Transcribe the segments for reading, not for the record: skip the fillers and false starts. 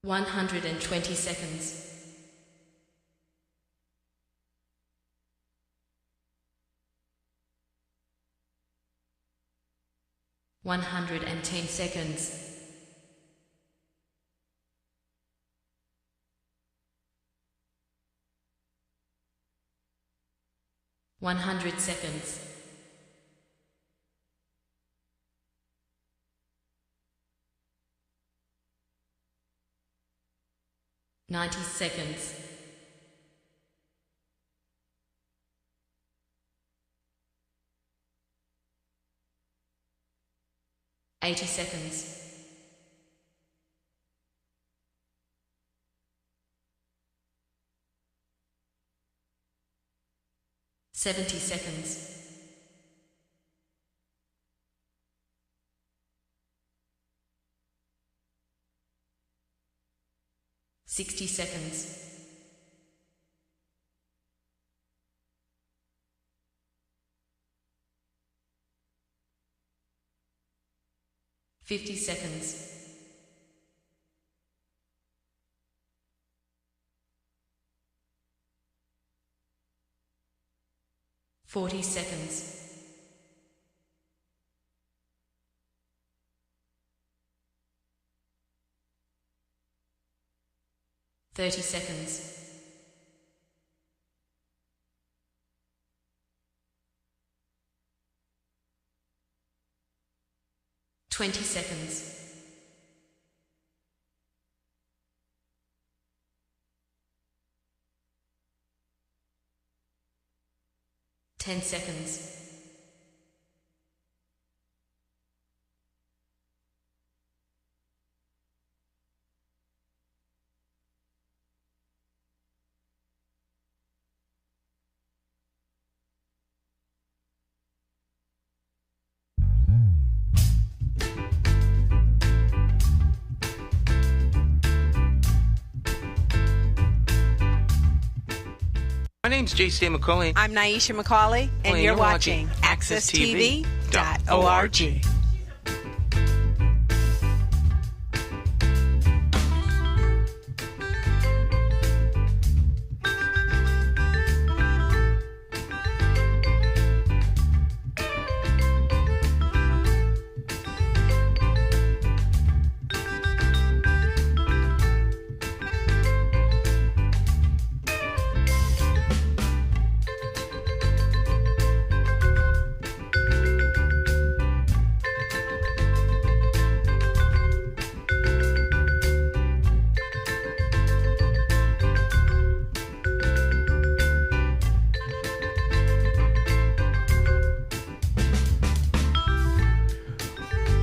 120 seconds. 110 seconds. 100 seconds. 90 seconds. 80 seconds. 70 seconds. 60 seconds. 50 seconds. 40 seconds. 30 seconds. 20 seconds. 10 seconds. My name's J.C. McCauley. I'm Naisha McCauley, and you're watching AccessTV.org.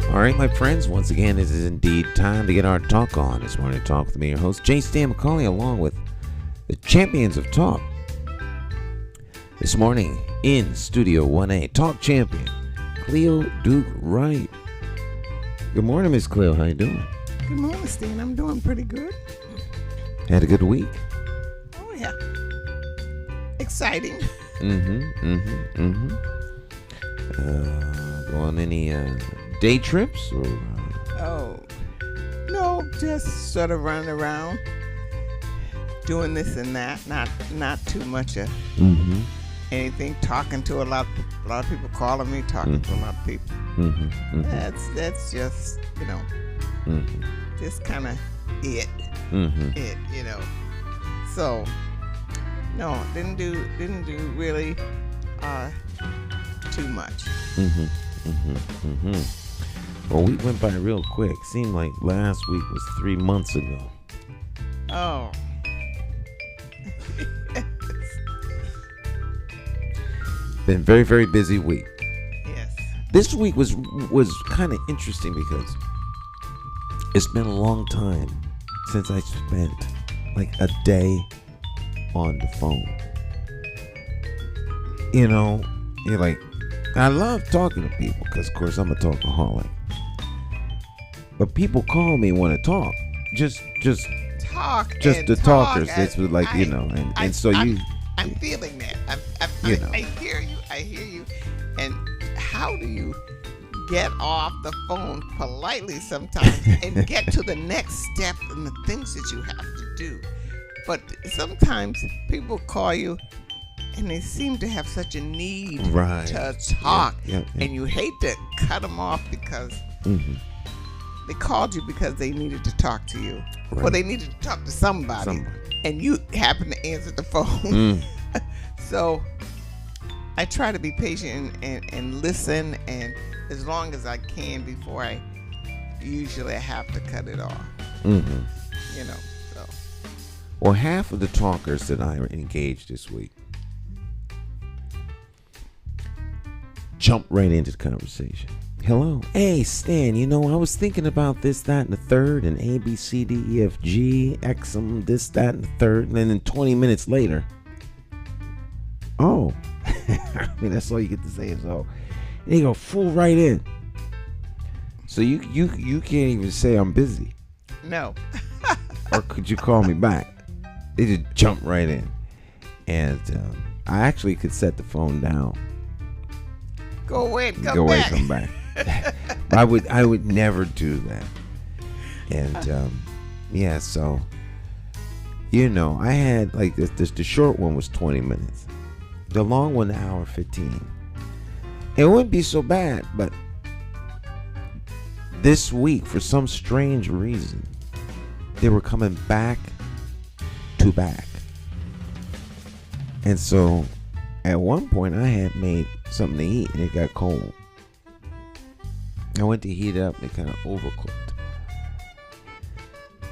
All right, my friends, once again, it is indeed time to get our talk on. This morning, talk with me, your host, J. Stan McCauley, along with the champions of talk. This morning, in Studio 1A, talk champion, Cleo Duke-Wright. Good morning, Miss Cleo. How you doing? Good morning, Stan. I'm doing pretty good. Had a good week? Oh, yeah. Exciting. Go on any day trips or Oh, no, just sort of running around, doing this and that. Not too much of anything. Talking to a lot of people, calling me, talking to a lot of people. That's just just kind of it. So no, didn't do really too much. Well, we went by real quick. Seemed like last week was 3 months ago. Oh. Been very, very busy week. Yes. This week was kind of interesting because it's been a long time since I spent like a day on the phone. You're like, I love talking to people because, of course, I'm a talkaholic. But people call me want to talk, just talk, just the talk. talkers. It's like I'm feeling that. I hear you. And how do you get off the phone politely sometimes and get to the next step and the things that you have to do. But sometimes people call you and they seem to have such a need to talk. And you hate to cut them off because they called you because they needed to talk to you. Or they needed to talk to somebody. And you happen to answer the phone. So I try to be patient and listen, and as long as I can before I usually have to cut it off. You know, so. Well, half of the talkers that I engaged this week jump right into the conversation. Hello. Hey, Stan, you know, I was thinking about this, that, and the third, and A, B, C, D, E, F, G, X, this, that, and the third, and then 20 minutes later, oh. I mean, that's all you get to say is, oh. And they go full right in. So you can't even say I'm busy. No. Or could you call me back? They just jump right in. And I actually could set the phone down. Go away, come back. I would never do that. And yeah, so you know, I had like this the short one was 20 minutes. The long one, 1 hour 15. It wouldn't be so bad, but this week, for some strange reason, they were coming back to back. And so at one point I had made something to eat and it got cold. I went to heat it up and it kind of overcooked.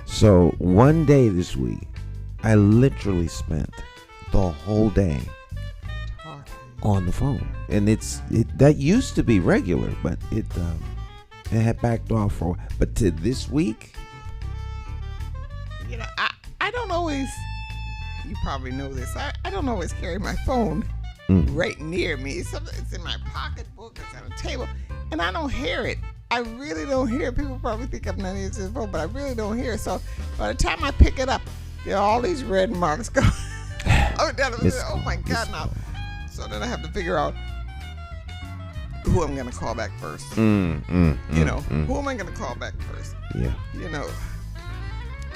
So one day this week, I literally spent the whole day on the phone. And that used to be regular, but it had backed off for a while. But to this week, you know, I don't always, you probably know this, I don't always carry my phone right near me. It's in my pocketbook, it's on a table, and I don't hear it. I really don't hear it. People probably think I'm not answering the phone, but I really don't hear it. So by the time I pick it up, there are all these red marks going. Oh my God, now. So then I have to figure out who I'm going to call back first. Who am I going to call back first? Yeah. You know,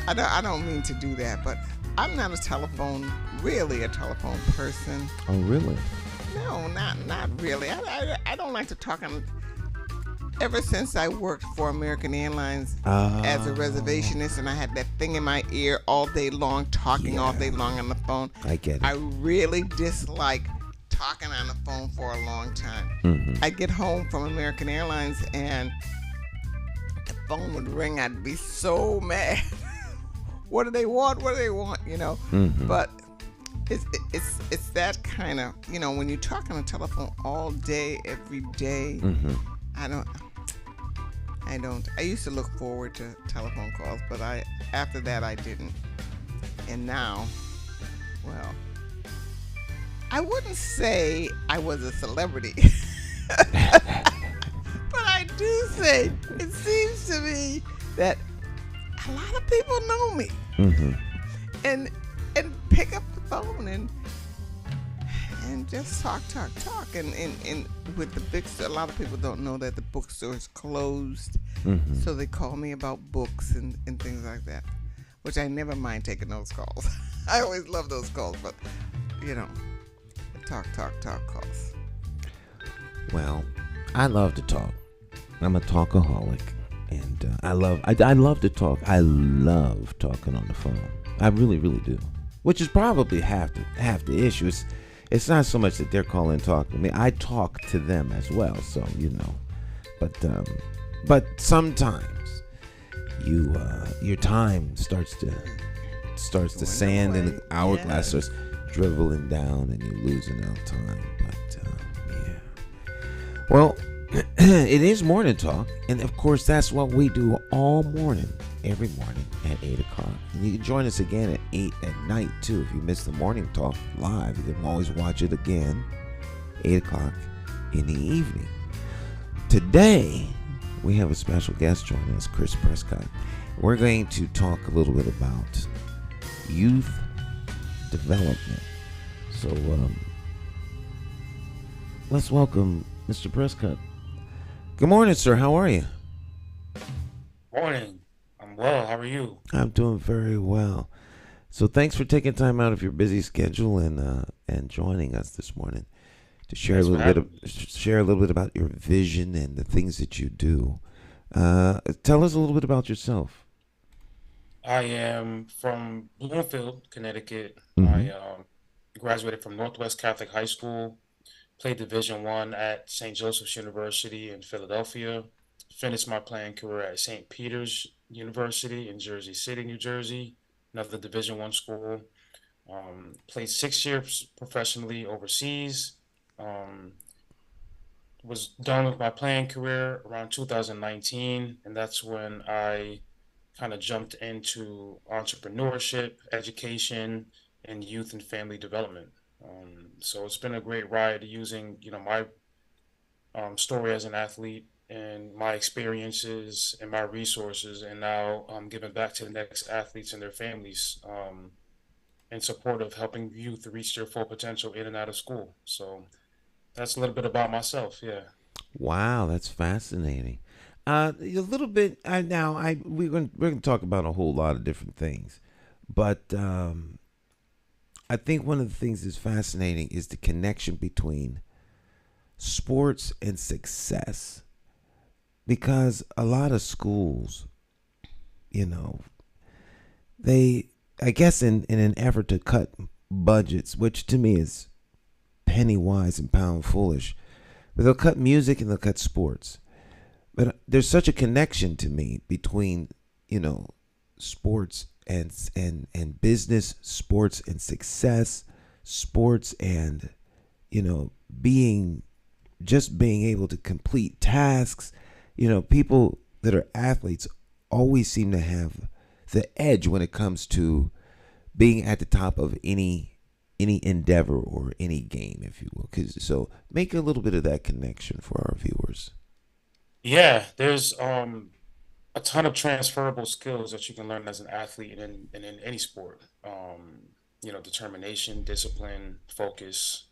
I don't mean to do that, but I'm not really a telephone person. Oh, really? No, not really. I don't like to talk on. Ever since I worked for American Airlines as a reservationist, and I had that thing in my ear all day long, talking all day long on the phone. I get it. I really dislike talking on the phone for a long time. I'd get home from American Airlines and the phone would ring. I'd be so mad. What do they want? You know. But it's that kind of, you know, when you talk on the telephone all day, every day. I used to look forward to telephone calls, but after that I didn't. And now, well, I wouldn't say I was a celebrity. But I do say it seems to me that a lot of people know me. And pick up the phone and just talk. And with the big store, a lot of people don't know that the bookstore is closed. So they call me about books and things like that, which I never mind taking those calls. I always love those calls, but, you know, talk calls. Well, I love to talk. I'm a talkaholic, and I love to talk. I love talking on the phone. I really, really do. Which is probably half the issue. It's not so much that they're calling and talking to me. I talk to them as well, so you know. But sometimes your time starts to sand and the hourglass starts dribbling down and you're losing out time. But yeah. Well, it is morning talk, and of course that's what we do all morning, every morning at 8 o'clock. And you can join us again at 8 at night too. If you missed the morning talk live, you can always watch it again 8 o'clock in the evening. Today we have a special guest joining us, Chris Prescott. We're going to talk a little bit about youth development. So let's welcome Mr. Prescott. Good morning, sir. How are you? Morning. I'm well. How are you? I'm doing very well. So thanks for taking time out of your busy schedule and joining us this morning to share a Thanks for little bit having me. about your vision and the things that you do. Tell us a little bit about yourself. I am from Bloomfield, Connecticut. Mm-hmm. I graduated from Northwest Catholic High School, played Division One at St. Joseph's University in Philadelphia, finished my playing career at St. Peter's University in Jersey City, New Jersey, another Division One school. Played 6 years professionally overseas. Um, was done with my playing career around 2019, and that's when I kind of jumped into entrepreneurship, education, and youth and family development. So it's been a great ride using, my story as an athlete and my experiences and my resources, and now I'm giving back to the next athletes and their families in support of helping youth reach their full potential in and out of school. So that's a little bit about myself. Yeah. Wow, that's fascinating. A little bit. Now, we're gonna talk about a whole lot of different things, but I think one of the things that's fascinating is the connection between sports and success, because a lot of schools, you know, they, I guess, in an effort to cut budgets, which to me is penny wise and pound foolish, but they'll cut music and they'll cut sports. But there's such a connection to me between, you know, sports and business, sports and success, sports and, you know, being being able to complete tasks. You know, people that are athletes always seem to have the edge when it comes to being at the top of any endeavor or any game, if you will. 'Cause, so make a little bit of that connection for our viewers. Yeah, there's a ton of transferable skills that you can learn as an athlete and in any sport. Determination, discipline, focus,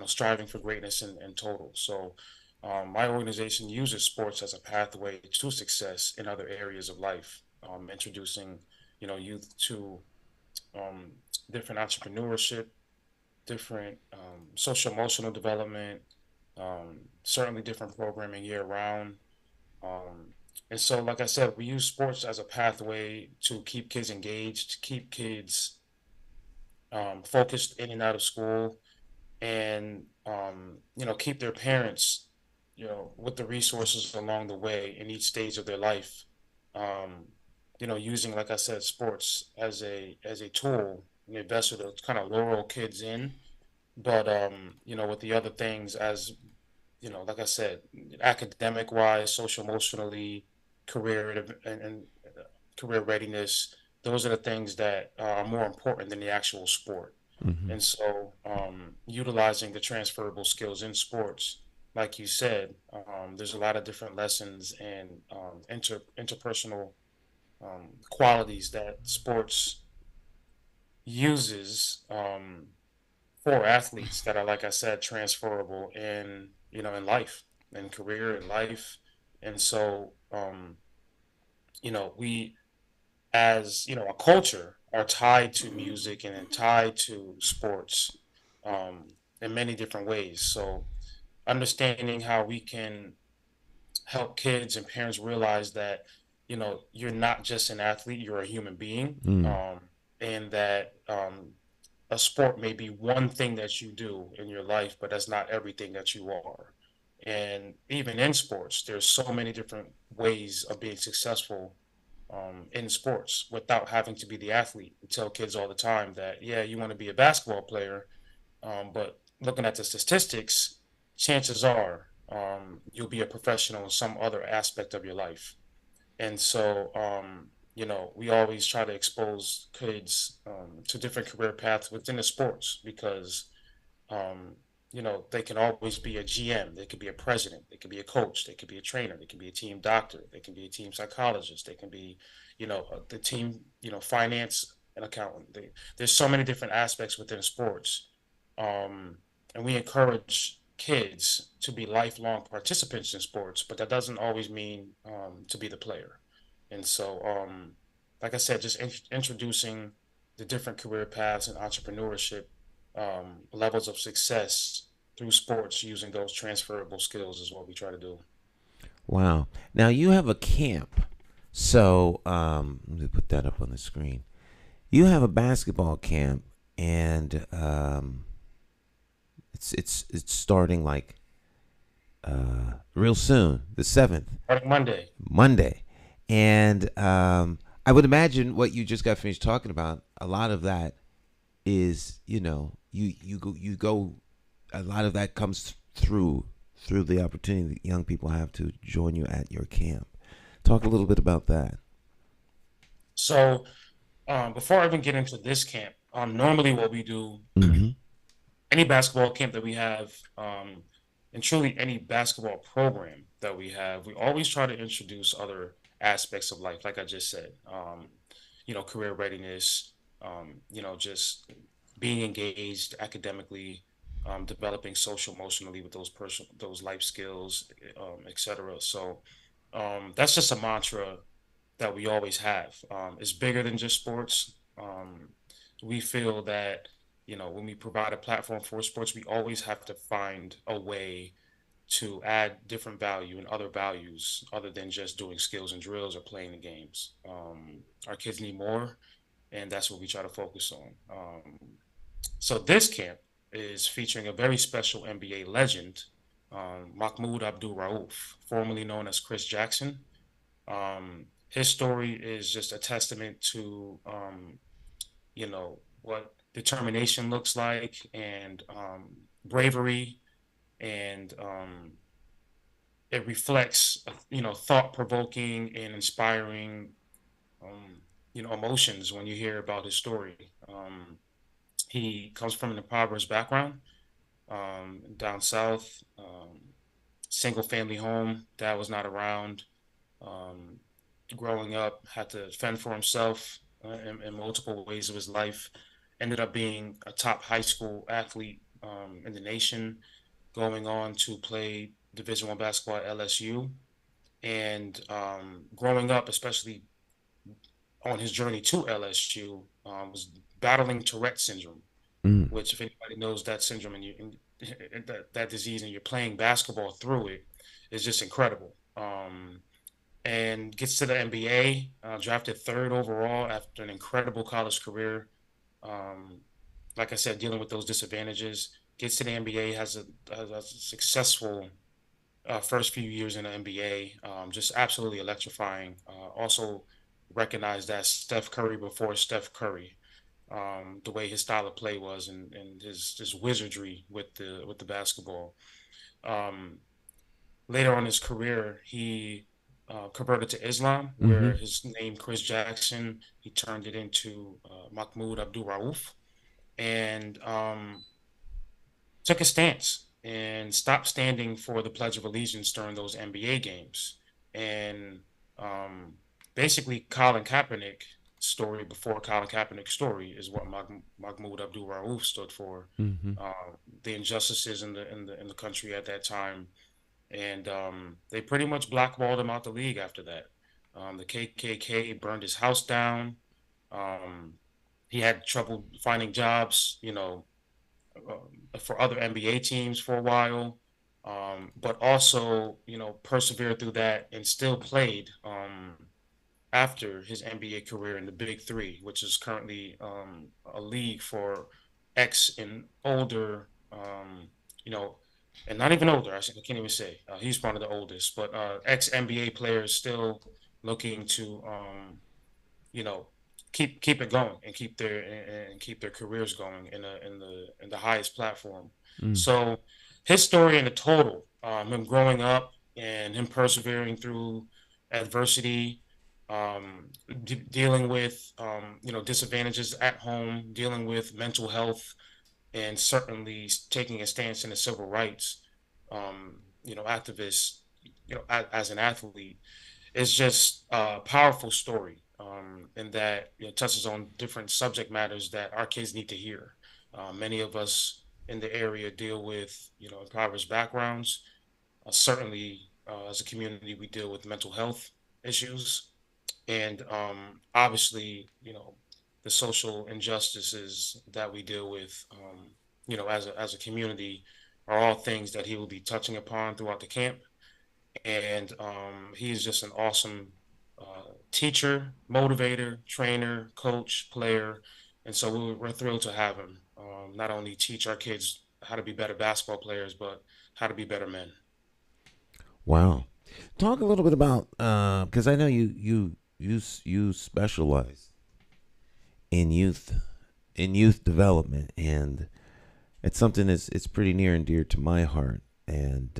striving for greatness in total. So, my organization uses sports as a pathway to success in other areas of life, introducing, youth to um, different entrepreneurship, different social emotional development, certainly different programming year round. Um, and so, like I said, we use sports as a pathway to keep kids engaged, keep kids focused in and out of school, and keep their parents, with the resources along the way in each stage of their life. Um, using, like I said, sports as a tool, a vessel to kind of lure kids in, but with the other things as like I said, academic wise, social emotionally, career and career readiness, those are the things that are more important than the actual sport. Mm-hmm. And so, utilizing the transferable skills in sports, like you said, there's a lot of different lessons and interpersonal qualities that sports uses for athletes that are, like I said, transferable in life, in career, in life. And so, we as a culture are tied to music and then tied to sports in many different ways. So understanding how we can help kids and parents realize that you're not just an athlete, you're a human being, Mm. and that a sport may be one thing that you do in your life, but that's not everything that you are. And even in sports, there's so many different ways of being successful in sports without having to be the athlete. We tell kids all the time that, yeah, you want to be a basketball player, but looking at the statistics, chances are you'll be a professional in some other aspect of your life. And so, we always try to expose kids to different career paths within the sports because um, they can always be a GM, they could be a president, they could be a coach, they could be a trainer, they can be a team doctor, they can be a team psychologist, they can be, the team, finance and accountant. There's so many different aspects within sports, and we encourage kids to be lifelong participants in sports, but that doesn't always mean to be the player. And so, like I said, just introducing the different career paths and entrepreneurship levels of success through sports using those transferable skills is what we try to do. Wow. Now you have a camp. So let me put that up on the screen. You have a basketball camp, and it's starting like real soon, the 7th. Starting Monday. Monday. And I would imagine what you just got finished talking about, a lot of that is, you go a lot of that comes through the opportunity that young people have to join you at your camp. Talk a little bit about that. So before I even get into this camp, normally what we do, Mm-hmm. any basketball camp that we have, and truly any basketball program that we have, we always try to introduce other aspects of life, like I just said, career readiness, just being engaged academically, developing social emotionally with those life skills, etc. So that's just a mantra that we always have. It's bigger than just sports. We feel that, when we provide a platform for sports, we always have to find a way to add different value and other values other than just doing skills and drills or playing the games. Our kids need more, and that's what we try to focus on. So this camp is featuring a very special NBA legend, Mahmoud Abdul-Rauf, formerly known as Chris Jackson. His story is just a testament to, what determination looks like, and bravery, and it reflects, thought-provoking and inspiring, emotions when you hear about his story. He comes from an impoverished background, down south, single family home. Dad was not around. Um, Growing up, had to fend for himself in multiple ways of his life. Ended up being a top high school athlete in the nation, going on to play Division I basketball at LSU. And growing up, especially on his journey to LSU, was battling Tourette syndrome, Mm. which, if anybody knows that syndrome, and that disease, and you're playing basketball through it, is just incredible. And gets to the NBA, drafted third overall after an incredible college career. Um, like I said, dealing with those disadvantages, gets to the NBA, has a successful first few years in the NBA, just absolutely electrifying. Also recognized as Steph Curry before Steph Curry, the way his style of play was, and his wizardry with the basketball. Um, Later on in his career, he converted to Islam, Mm-hmm. where his name Chris Jackson, he turned it into Mahmoud Abdul Rauf, and took a stance and stopped standing for the Pledge of Allegiance during those NBA games. And um, basically, Colin Kaepernick story before Colin Kaepernick's story is what Mahmoud Abdul Rauf stood for. Mm-hmm. The injustices in the country at that time, and they pretty much blackballed him out the league after that. The KKK burned his house down. Um, he had trouble finding jobs, for other NBA teams for a while, but also, persevered through that and still played after his NBA career in the Big Three, which is currently a league for ex and older, you know, and not even older. I can't even say he's one of the oldest, but ex NBA players still looking to, you know, keep it going and keep their careers going in the highest platform. Mm. So his story in the total, him growing up and him persevering through adversity, dealing with disadvantages at home, dealing with mental health, and certainly taking a stance in the civil rights, activist, as an athlete, is just a powerful story, and that touches on different subject matters that our kids need to hear. Many of us in the area deal with, impoverished backgrounds. Certainly, as a community, we deal with mental health issues, and obviously, the social injustices that we deal with, as a community, are all things that he will be touching upon throughout the camp. And he's just an awesome teacher, motivator, trainer, coach, player, and so we're thrilled to have him. Not only teach our kids how to be better basketball players, but how to be better men. Wow. Talk a little bit about because I know you specialize in youth development, and it's something it's pretty near and dear to my heart. And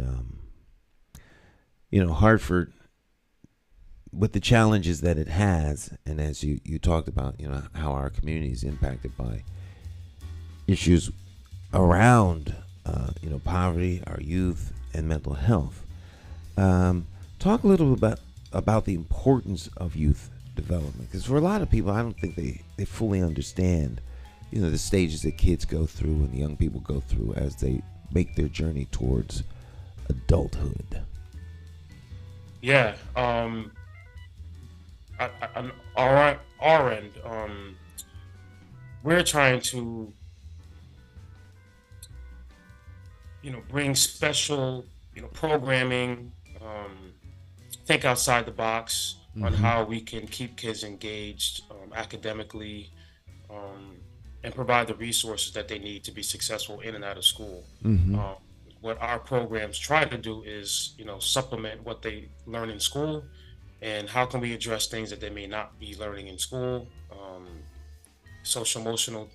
Hartford, with the challenges that it has, and as you talked about, how our community is impacted by issues around poverty, our youth, and mental health. Talk a little bit about the importance of youth development, because for a lot of people, I don't think they fully understand the stages that kids go through and the young people go through as they make their journey towards adulthood. Yeah. On our end, we're trying to, bring special, programming, think outside the box on how we can keep kids engaged academically, and provide the resources that they need to be successful in and out of school. What our programs try to do is, supplement what they learn in school, and how can we address things that they may not be learning in school, social emotional,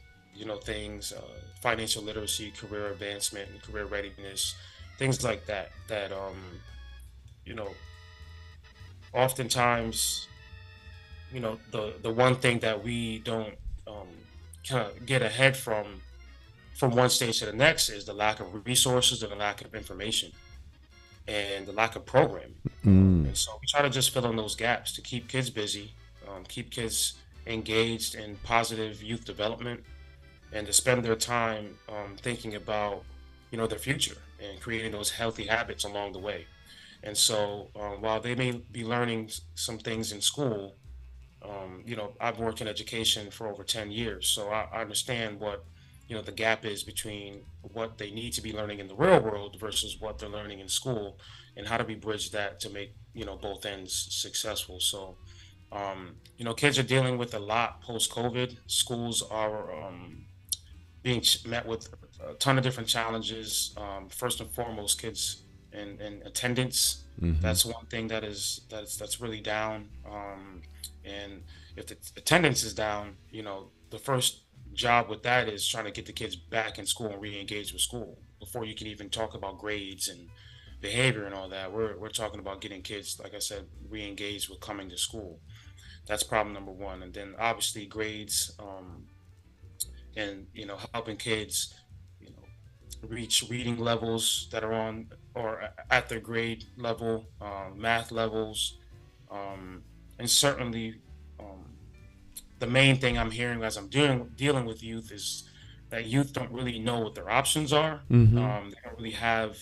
things, financial literacy, career advancement, and career readiness, things like that. Oftentimes, the one thing that we don't kind of get ahead from one stage to the next is the lack of resources and the lack of information and the lack of programming. And so we try to just fill in those gaps to keep kids busy, keep kids engaged in positive youth development, and to spend their time thinking about, their future and creating those healthy habits along the way. And so while they may be learning some things in school, I've worked in education for over 10 years, so I understand what, the gap is between what they need to be learning in the real world versus what they're learning in school, and how do we bridge that to make, both ends successful. So, kids are dealing with a lot post-COVID. Schools are being met with a ton of different challenges. First and foremost, kids in attendance. That's one thing that's really down. And if the attendance is down, the first job with that is trying to get the kids back in school and re-engage with school before you can even talk about grades and behavior and all that. We're talking about getting kids, like I said, re-engaged with coming to school. That's problem number one. And then obviously grades, and helping kids reach reading levels that are on or at their grade level, math levels, and certainly the main thing I'm hearing as I'm dealing with youth is that youth don't really know what their options are. They don't really have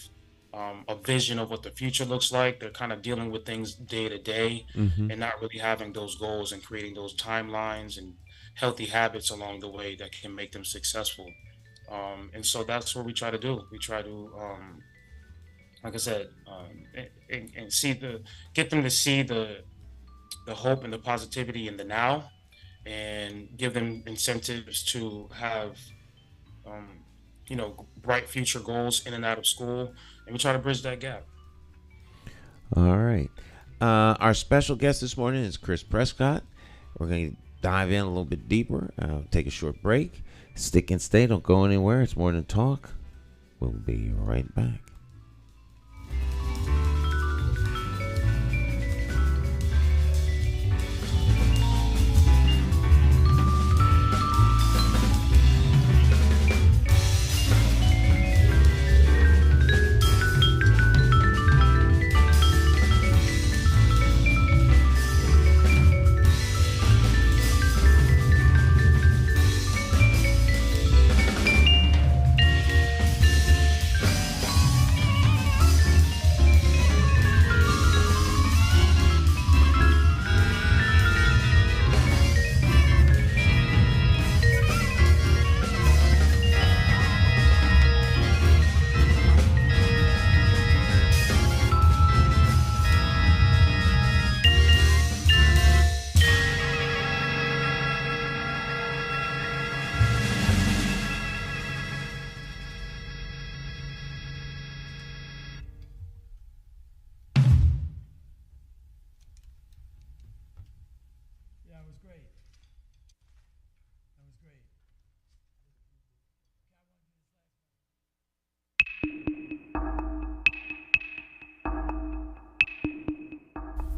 a vision of what the future looks like. They're kind of dealing with things day to day, and not really having those goals and creating those timelines and healthy habits along the way that can make them successful. And so that's what we try to do. We try to, like I said, and get them to see the hope and the positivity in the now, and give them incentives to have, bright future goals in and out of school. And we try to bridge that gap. All right. Our special guest this morning is Chris Prescott. We're going to dive in a little bit deeper. Take a short break. Stick and stay. Don't go anywhere. It's more than talk. We'll be right back.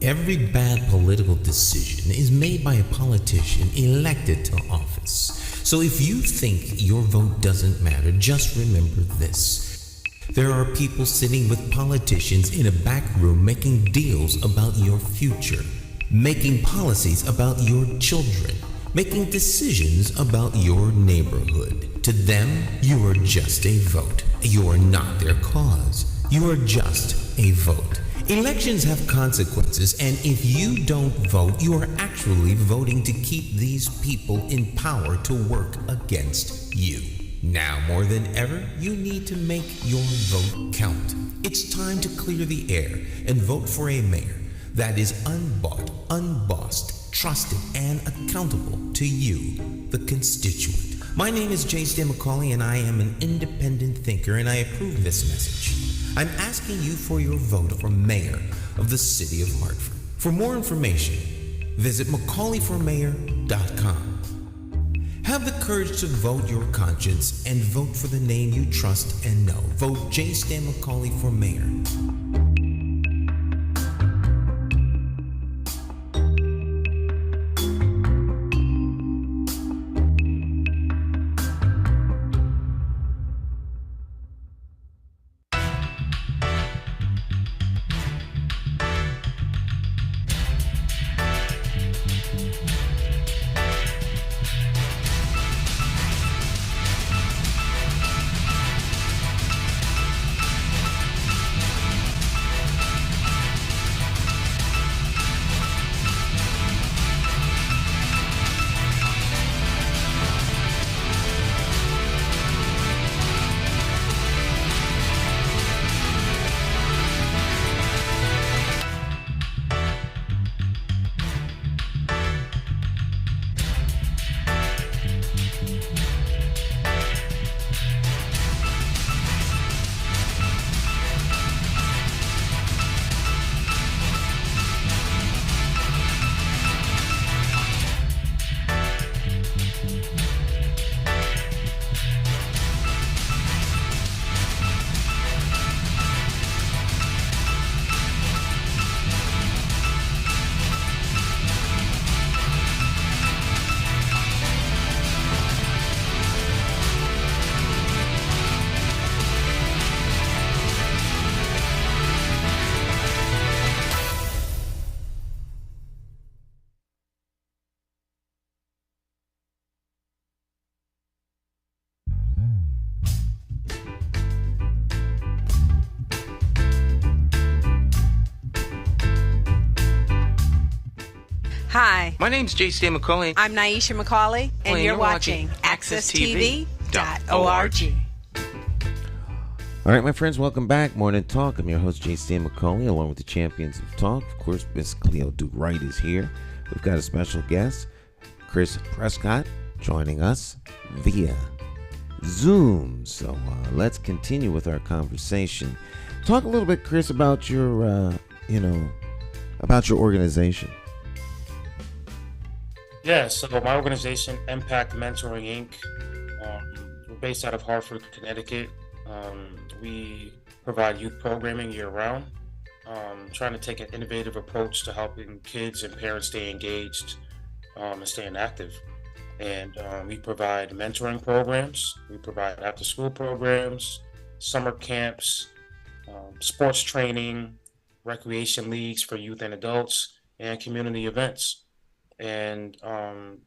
Every bad political decision is made by a politician elected to office. So if you think your vote doesn't matter, just remember this. There are people sitting with politicians in a back room making deals about your future, making policies about your children, making decisions about your neighborhood. To them, you are just a vote. You are not their cause. You are just a vote. Elections have consequences, and if you don't vote, you are actually voting to keep these people in power to work against you. Now more than ever, you need to make your vote count. It's time to clear the air and vote for a mayor that is unbought, unbossed, trusted, and accountable to you, the constituent. My name is J. McCauley, and I am an independent thinker, and I approve this message. I'm asking you for your vote for mayor of the city of Hartford. For more information, visit McCauleyformayor.com. Have the courage to vote your conscience and vote for the name you trust and know. Vote J. Stan McCauley for mayor. Hi, My name's J. Stan McCauley. I'm Naisha McCauley, and you're watching AccessTV.org. All right, my friends, welcome back. Morning Talk. I'm your host, J. Stan McCauley, along with the champions of talk. Of course, Miss Cleo Duke-Wright is here. We've got a special guest, Chris Prescott, joining us via Zoom. So let's continue with our conversation. Talk a little bit, Chris, about your, about your organization. Yeah, so my organization, Impact Mentoring Inc., we're based out of Hartford, Connecticut. We provide youth programming year-round, trying to take an innovative approach to helping kids and parents stay engaged and staying active. And we provide mentoring programs, we provide after-school programs, summer camps, sports training, recreation leagues for youth and adults, and community events. And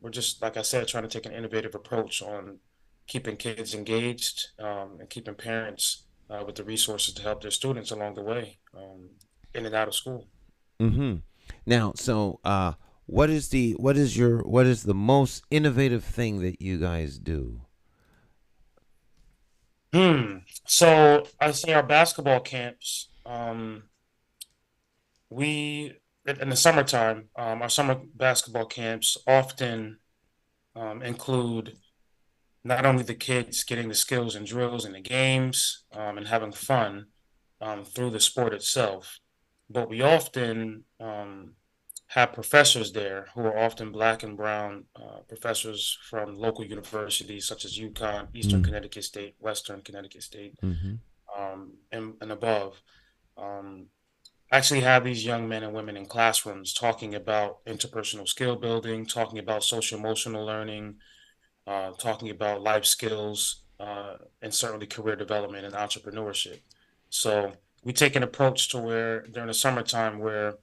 we're just, like I said, trying to take an innovative approach on keeping kids engaged and keeping parents with the resources to help their students along the way in and out of school. Mm-hmm. Now, so what is the most innovative thing that you guys do? So I say our basketball camps, we in the summertime, our summer basketball camps often include not only the kids getting the skills and drills and the games and having fun through the sport itself, but we often have professors there who are often black and brown professors from local universities such as UConn, Eastern Connecticut State, Western Connecticut State, and above. Um, actually have these young men and women in classrooms talking about interpersonal skill building, talking about social emotional learning, talking about life skills, and certainly career development and entrepreneurship. So we take an approach to where during the summertime where,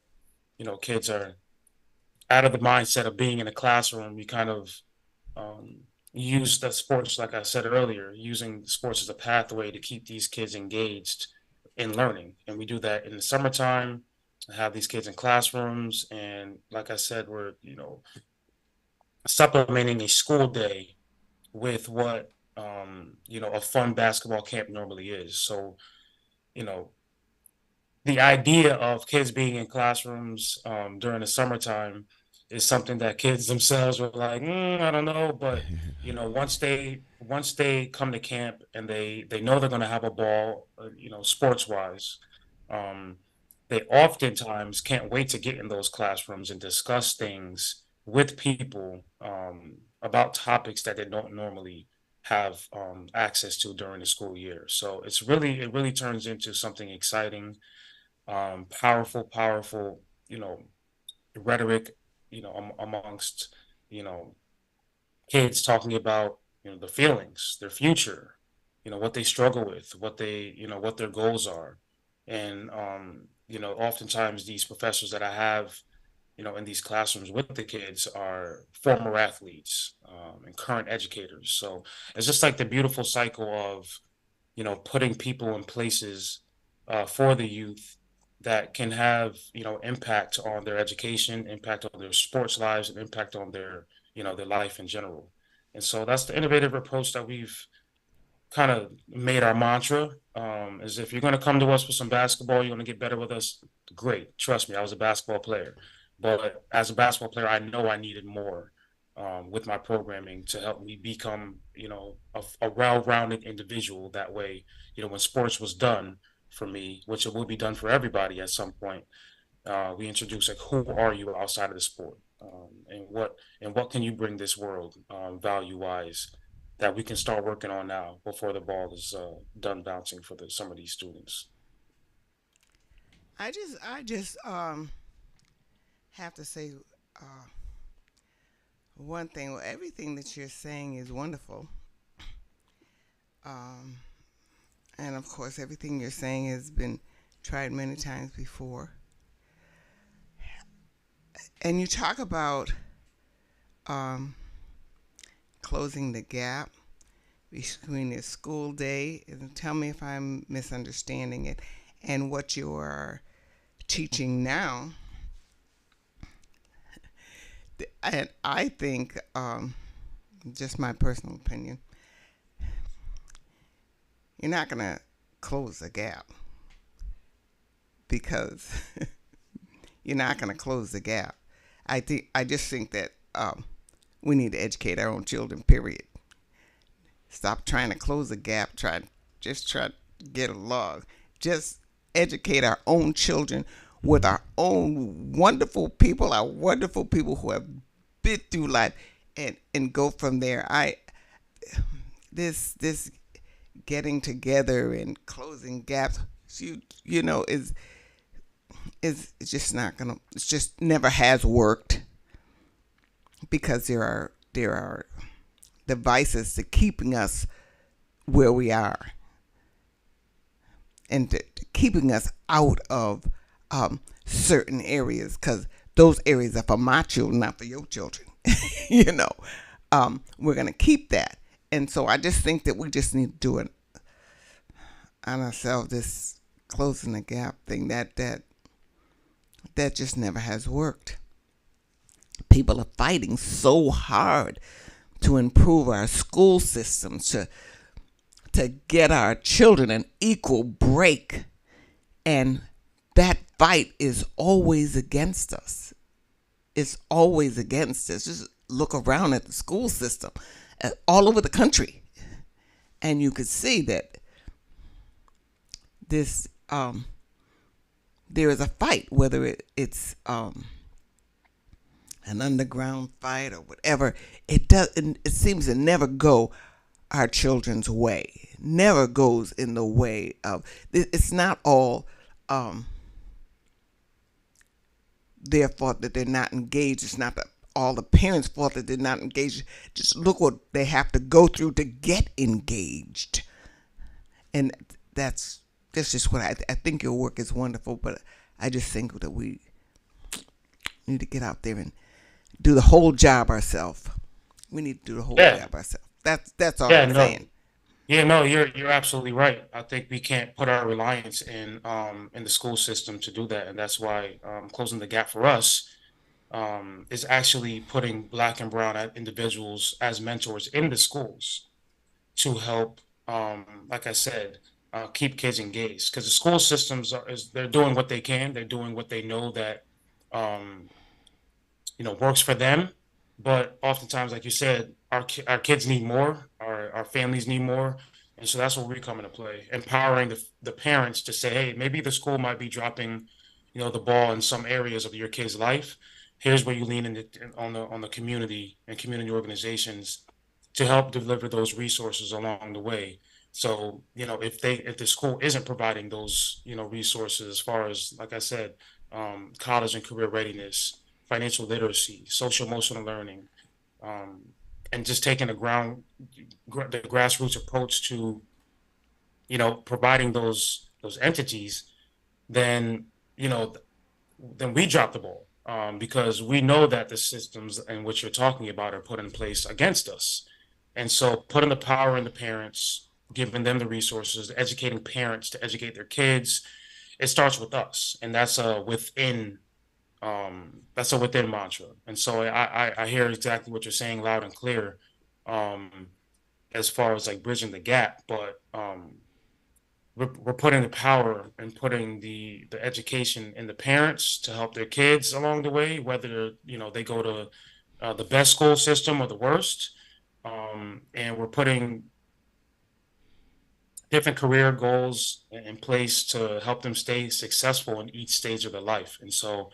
kids are out of the mindset of being in a classroom, we kind of um, use the sports, like I said earlier, using sports as a pathway to keep these kids engaged in learning. And we do that in the summertime, have these kids in classrooms. And like I said, we're, supplementing a school day with what, a fun basketball camp normally is. So, you know, the idea of kids being in classrooms during the summertime is something that kids themselves were like, I don't know, but once they come to camp and they know they're going to have a ball, sports wise, um, they oftentimes can't wait to get in those classrooms and discuss things with people about topics that they don't normally have access to during the school year. So it really turns into something exciting, powerful, you know, rhetoric, amongst, you know, kids talking about, the feelings, their future, what they struggle with, what their goals are. And, oftentimes these professors that I have, in these classrooms with the kids are former athletes, and current educators. So it's just like the beautiful cycle of, putting people in places for the youth that can have, impact on their education, impact on their sports lives, and impact on their life in general. And so that's the innovative approach that we've kind of made our mantra. Is if you're going to come to us with some basketball, you're going to get better with us. Great, trust me, I was a basketball player, but as a basketball player, I know I needed more with my programming to help me become, a well-rounded individual. That way, when sports was done for me, which it will be done for everybody at some point, we introduce like, who are you outside of the sport, and what can you bring this world, value-wise, that we can start working on now before the ball is done bouncing for some of these students. I just have to say uh, one thing. Well, everything that you're saying is wonderful, um, and of course, everything you're saying has been tried many times before. And you talk about um, closing the gap between the school day, and tell me if I'm misunderstanding it, and what you are teaching now. And I think, just my personal opinion, you're not going to close the gap, because you're not going to close the gap. I just think that we need to educate our own children, period. Stop trying to close the gap. Just try to get along. Just educate our own children with our own our wonderful people who have been through life, and go from there. This getting together and closing gaps, is just not gonna. It's just never has worked, because there are devices to keeping us where we are, and to keeping us out of certain areas, because those areas are for my children, not for your children. We're going to keep that. And so I just think that we just need to do it on ourselves, this closing the gap thing, that just never has worked. People are fighting so hard to improve our school systems, to get our children an equal break, and that fight is always against us. It's always against us. Just look around at the school system all over the country, and you could see that this there is a fight, whether it's an underground fight or whatever. It seems to never go our children's way. Never goes in the way of. It's not all their fault that they're not engaged. It's not all the parents' fault that they're not engaged. Just look what they have to go through to get engaged. And that's just what I think your work is wonderful, but I just think that we need to get out there and do the whole job ourselves. We need to do the whole job ourselves. That's all I'm saying. Yeah, no, you're absolutely right. I think we can't put our reliance in the school system to do that, and that's why closing the gap for us is actually putting Black and brown individuals as mentors in the schools to help, like I said, keep kids engaged. Because the school systems they're doing what they can, they're doing what they know that works for them. But oftentimes, like you said, our kids need more, our families need more. And so that's where we come into play, empowering the parents to say, hey, maybe the school might be dropping, the ball in some areas of your kid's life. Here's where you lean on the community and community organizations to help deliver those resources along the way. So, if the school isn't providing those, resources as far as, like I said, college and career readiness, financial literacy, social emotional learning, and just taking the grassroots approach to, providing those entities, then we drop the ball, because we know that the systems in which you're talking about are put in place against us. And so putting the power in the parents, giving them the resources, educating parents to educate their kids, it starts with us, and that's a within mantra. And so I hear exactly what you're saying loud and clear, as far as like bridging the gap. But we're putting the power and putting the education in the parents to help their kids along the way, whether they go to the best school system or the worst. And we're putting different career goals in place to help them stay successful in each stage of their life. And so,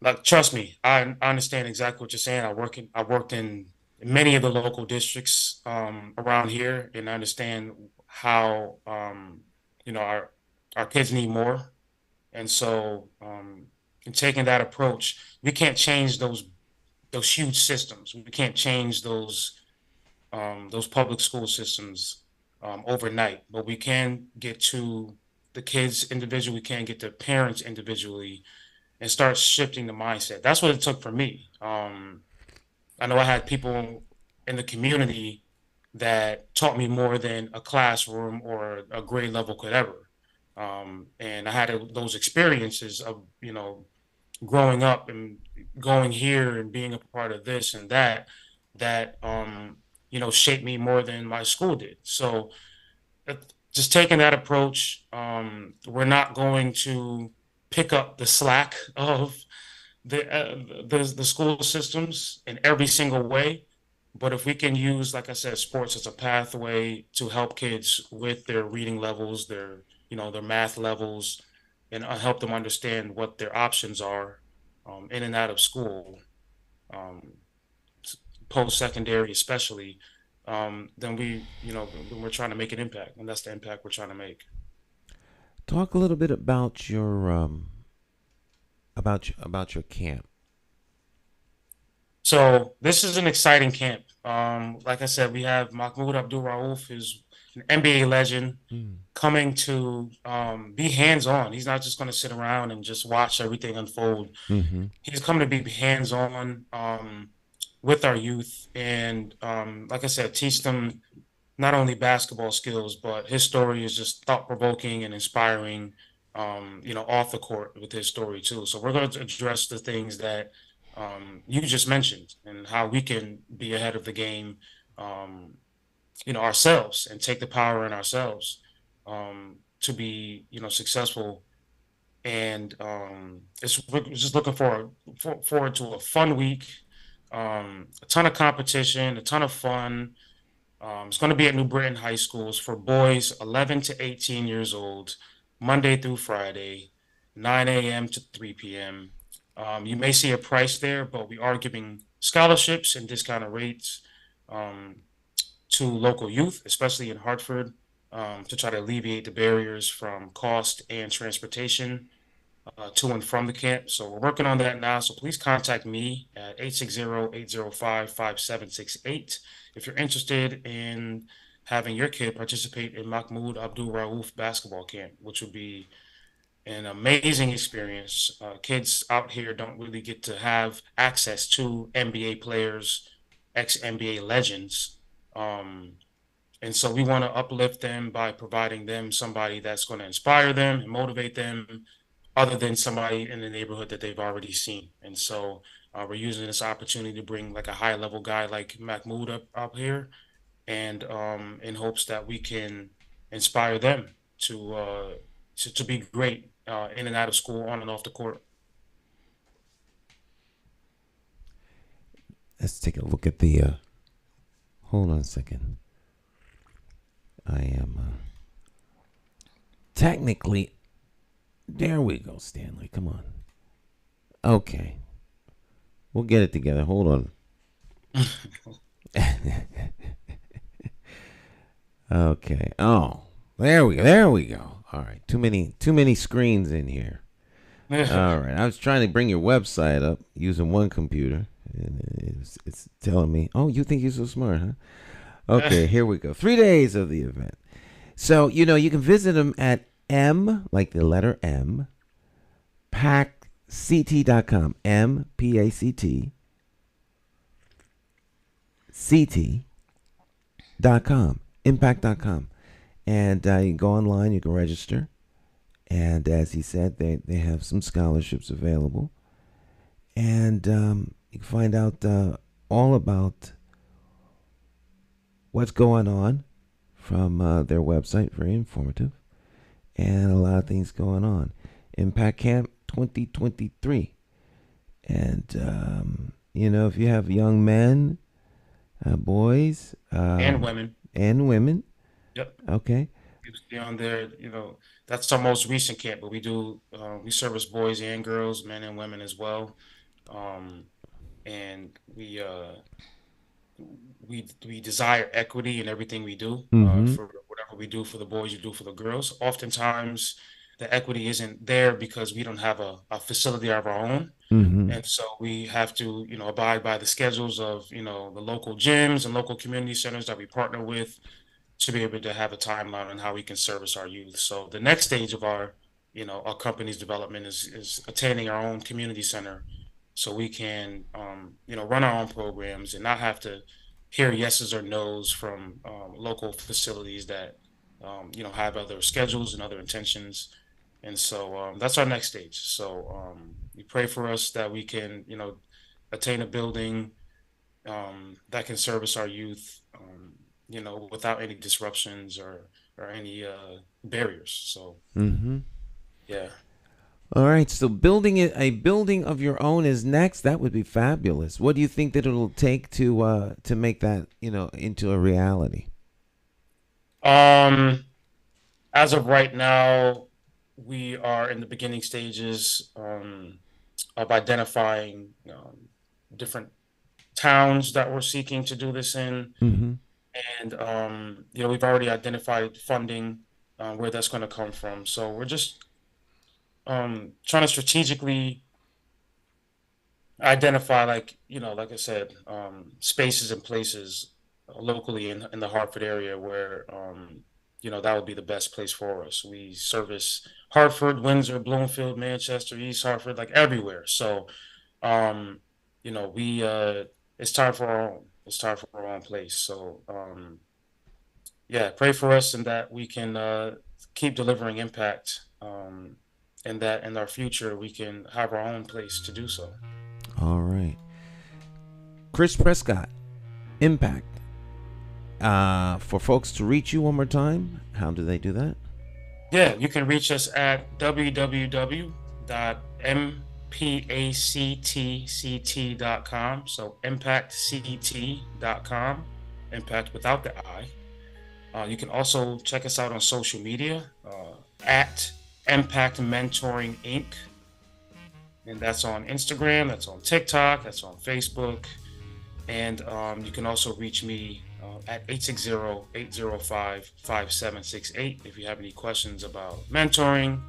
like, trust me, I understand exactly what you're saying. I worked in many of the local districts around here, and I understand how our kids need more. And so, in taking that approach, we can't change those huge systems. We can't change those public school systems overnight, but we can get to the kids individually. We can get to parents individually and start shifting the mindset. That's what it took for me. I know I had people in the community that taught me more than a classroom or a grade level could ever. And I had those experiences of, growing up and going here and being a part of this and that, shaped me more than my school did. So just taking that approach, we're not going to pick up the slack of the school systems in every single way. But if we can use, like I said, sports as a pathway to help kids with their reading levels, their math levels, and help them understand what their options are in and out of school, post-secondary especially, then we're trying to make an impact, and that's the impact we're trying to make. Talk a little bit about your about your camp. So this is an exciting camp. Like I said, we have Mahmoud Abdul-Rauf, who's an NBA legend, coming to be hands-on. He's not just going to sit around and just watch everything unfold. Mm-hmm. He's coming to be hands-on with our youth, and like I said, teach them not only basketball skills, but his story is just thought-provoking and inspiring, off the court with his story too. So we're going to address the things that you just mentioned and how we can be ahead of the game, ourselves, and take the power in ourselves to be, successful. And we're just looking forward to a fun week, a ton of competition, a ton of fun. It's going to be at New Britain High Schools for boys 11 to 18 years old, Monday through Friday, 9 a.m. to 3 p.m. You may see a price there, but we are giving scholarships and discounted rates um, to local youth, especially in Hartford, to try to alleviate the barriers from cost and transportation to and from the camp. So we're working on that now. So please contact me at 860-805-5768 if you're interested in having your kid participate in Mahmoud Abdul Rauf basketball camp, which would be an amazing experience. Kids out here don't really get to have access to NBA players, ex-NBA legends. Um, and so we want to uplift them by providing them somebody that's going to inspire them and motivate them other than somebody in the neighborhood that they've already seen. And so we're using this opportunity to bring like a high level guy like Mahmoud up here and in hopes that we can inspire them to be great in and out of school, on and off the court. Let's take a look at the. Hold on a second. I am technically. There we go, Stanley. Come on. Okay. We'll get it together. Hold on. Okay. Oh, there we go. There we go. All right. Too many screens in here. All right. I was trying to bring your website up using one computer, and it's telling me, "Oh, you think you're so smart, huh?" Okay. Here we go. 3 days of the event. So you can visit them at M, like the letter M, PACT.com, MPACT, CT.com, impact.com. And you can go online, you can register. And as he said, they have some scholarships available. And you can find out all about what's going on from their website, very informative. And a lot of things going on. Impact Camp 2023. And, if you have young men, boys. And women. And women. Yep. Okay. On there, that's our most recent camp, but we service boys and girls, men and women as well. And we desire equity in everything we do. For whatever we do for the boys, you do for the girls. Oftentimes, the equity isn't there because we don't have a facility of our own. And so we have to, abide by the schedules of, the local gyms and local community centers that we partner with to be able to have a timeline on how we can service our youth. So the next stage of our company's development is attaining our own community center so we can, run our own programs and not have to hear yeses or nos from local facilities that, have other schedules and other intentions. And so that's our next stage. So you pray for us that we can, attain a building that can service our youth, without any disruptions or any barriers. So, yeah. All right. So a building of your own is next. That would be fabulous. What do you think that it'll take to make that, into a reality? As of right now, we are in the beginning stages of identifying different towns that we're seeking to do this in. And, we've already identified funding where that's going to come from. So we're just trying to strategically identify, like I said, spaces and places locally in the Hartford area where, that would be the best place for us. We service Hartford, Windsor, Bloomfield, Manchester, East Hartford, like everywhere. So, it's time for our own. It's time for our own place. So, pray for us and that we can keep delivering impact, and that in our future we can have our own place to do so. All right. Chris Prescott, Impact. For folks to reach you one more time, how do they do that? Yeah, you can reach us at www.mpactct.com. So impactct.com, impact without the I. You can also check us out on social media at Impact Mentoring Inc. and that's on Instagram, that's on TikTok, that's on Facebook. And you can also reach me at 860-805-5768 if you have any questions about mentoring,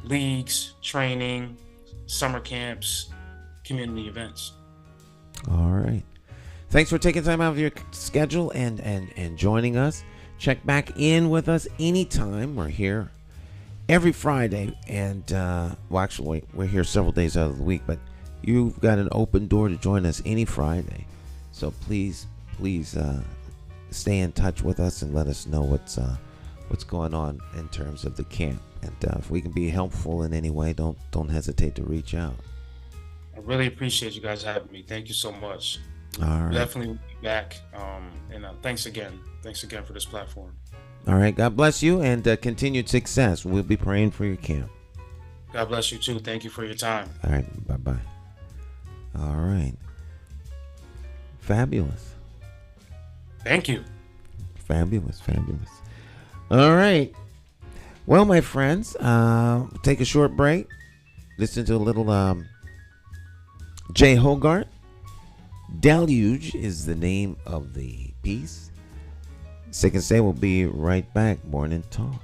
leagues, training, summer camps, community events. All right. Thanks for taking time out of your schedule and joining us. Check back in with us anytime. We're here every Friday, and actually, we're here several days out of the week, but you've got an open door to join us any Friday. So please stay in touch with us and let us know what's going on in terms of the camp. And if we can be helpful in any way, don't hesitate to reach out. I really appreciate you guys having me. Thank you so much. All right. Definitely will be back. And thanks again. Thanks again for this platform. All right. God bless you and continued success. We'll be praying for your camp. God bless you too. Thank you for your time. All right. Bye-bye. All right. Fabulous. Thank you. Fabulous. All right. Well, my friends, take a short break. Listen to a little Jay Hogarth. Deluge is the name of the piece. Sick and Say will be right back. Morning Talk.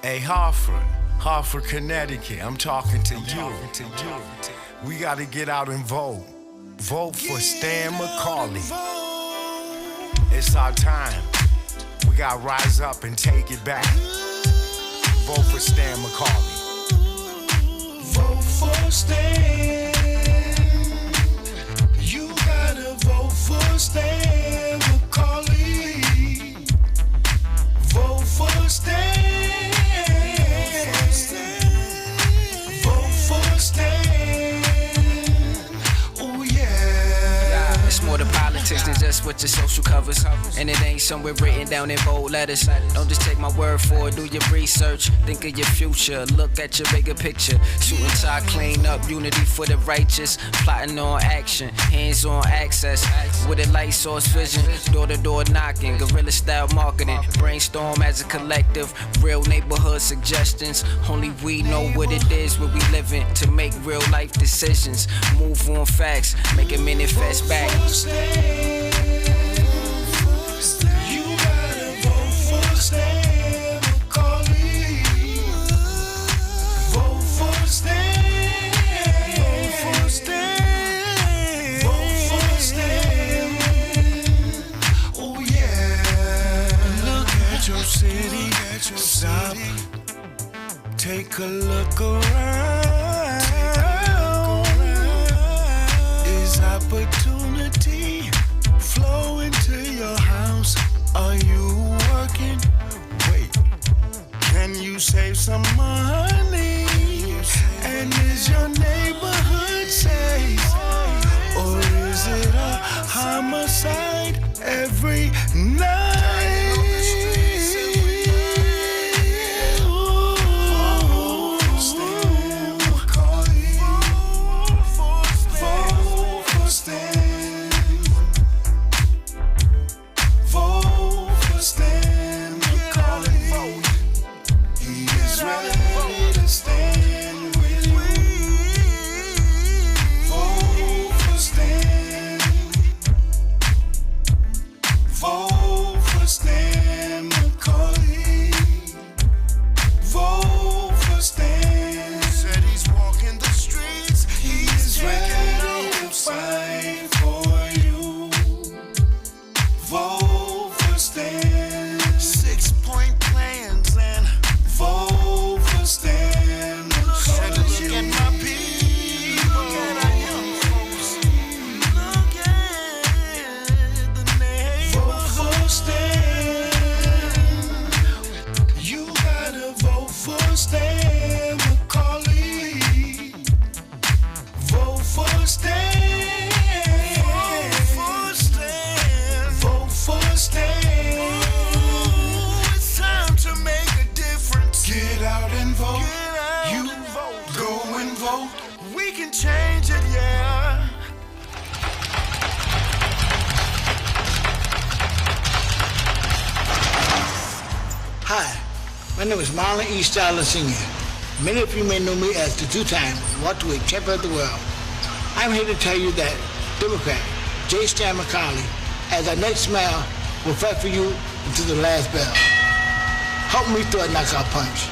Hey, Hartford, Connecticut, I'm talking to you. We gotta get out and vote. Vote for Stan McCauley. It's our time. We gotta rise up and take it back. Vote for Stan McCauley. Vote for Stan. You gotta vote for Stan McCauley. Vote for Stan. Vote for Stan. Oh yeah. It's more than politics than just what your social covers. And it ain't somewhere written down in bold letters. Don't just take my word for it, do your research. Think of your future, look at your bigger picture. Shooting tie, clean up, unity for the righteous. Plotting on action, hands on access. With a light source vision, door to door knocking. Guerrilla style marketing, brainstorm as a collective. Real neighborhood suggestions. Only we know what it is where we living. To make real life decisions. Move on facts, make it manifest back. You gotta vote for Stan McCauley. Vote for Stan. Vote for Stan. Vote for Stan. Oh yeah. Look at your city, stop. Take a look around. Is opportunity flow into your house? Are you working? Wait, can you save some money? And is your neighborhood safe? Or is it a homicide every night? My name is Marlon E. Styler Sr. Many of you may know me as the two-time welterweight champion of the world. I'm here to tell you that Democrat J. Stan McCauley, as our next mayor, will fight for you until the last bell. Help me throw a knockout punch.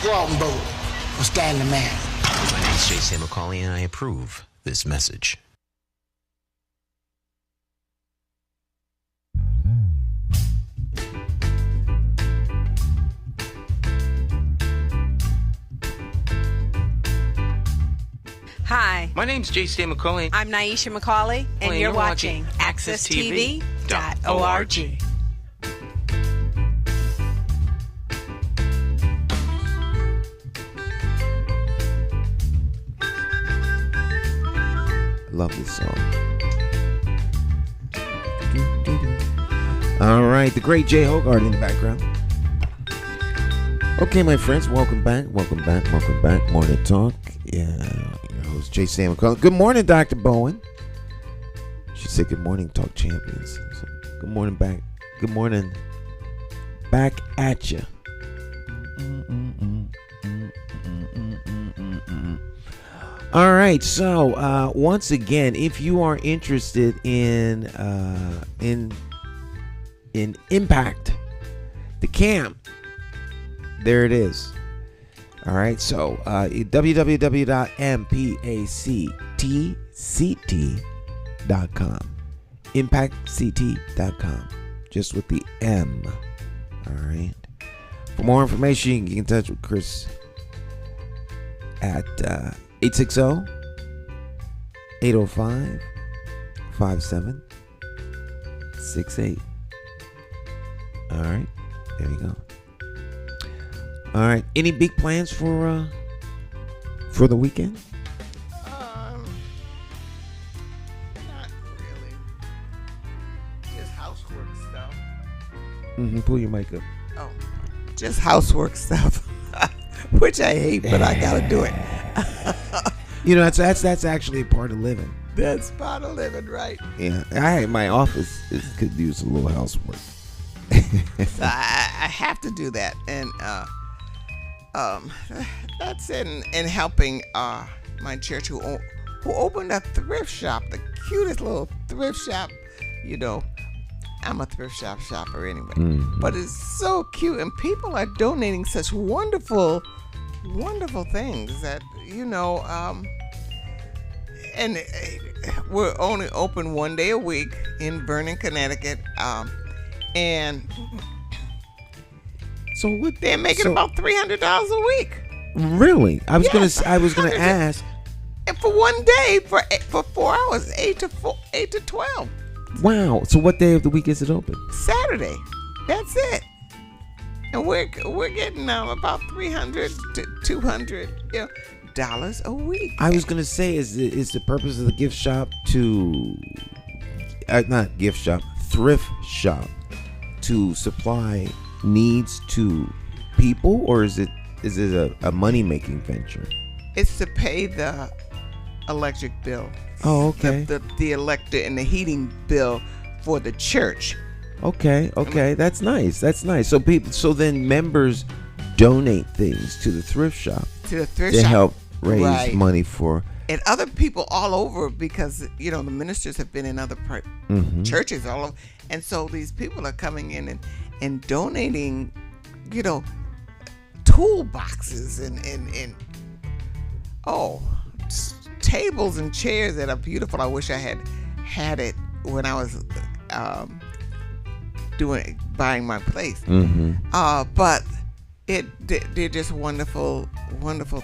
Go out and vote for Stan the man. My name is J. Stan McCauley, and I approve this message. Hi, My name's J. Stan McCauley. I'm Naisha McCauley, and you're watching AccessTV.org. Love this song. All right, the great Jay Hogarth in the background. Okay, my friends, welcome back. Morning Talk. Yeah, your host, J. Stan McCauley. Good morning, Dr. Bowen. She said good morning, Talk Champions. So, good morning back. Good morning back at you. All right, so once again, if you are interested in Impact, the camp there it is. All right, so www.impactct.com, impactct.com, just with the M. All right. For more information, you can get in touch with Chris at 860-805-5768. All right, there you go. All right, any big plans for the weekend? Not really. Just housework stuff. Pull your mic up. Oh, just housework stuff, which I hate, but I gotta do it. You know, that's actually a part of living. That's part of living, right? Yeah, my office could use a little housework. So I have to do that, and that's in helping my church who opened a thrift shop, the cutest little thrift shop. You know, I'm a thrift shop shopper anyway, but it's so cute, and people are donating such wonderful things that and we're only open one day a week in Vernon, Connecticut, and so what they're making about $300 a week. Really? I was gonna ask. And for one day, for 4 hours, 8 to 12. Wow. So what day of the week is it open? Saturday. That's it. And we're getting about $300 to $200 dollars a week. I was gonna say, is the purpose of the gift shop not gift shop, thrift shop, to supply needs to people, or is it a money making venture? It's to pay the electric bill. Oh, okay. The electric and the heating bill for the church. Okay, that's nice. So then members donate things to the thrift shop to help raise money for. And other people all over, because the ministers have been in other churches all over, and so these people are coming in and donating, toolboxes and tables and chairs that are beautiful. I wish I had it when I was buying my place. But they're just wonderful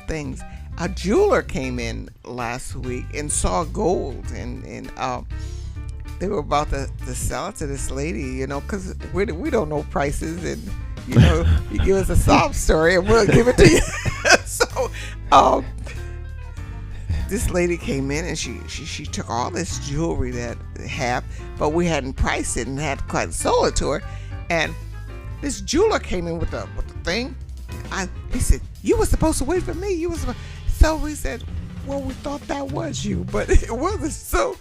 things. A jeweler came in last week and saw gold, and they were about to sell it to this lady, because we don't know prices, and you give us a sob story and we'll give it to you. So this lady came in and she took all this jewelry that they have, but we hadn't priced it and had quite sold it to her. And this jeweler came in with the thing. He said, "You were supposed to wait for me. So we said, "Well, we thought that was you, but it wasn't." So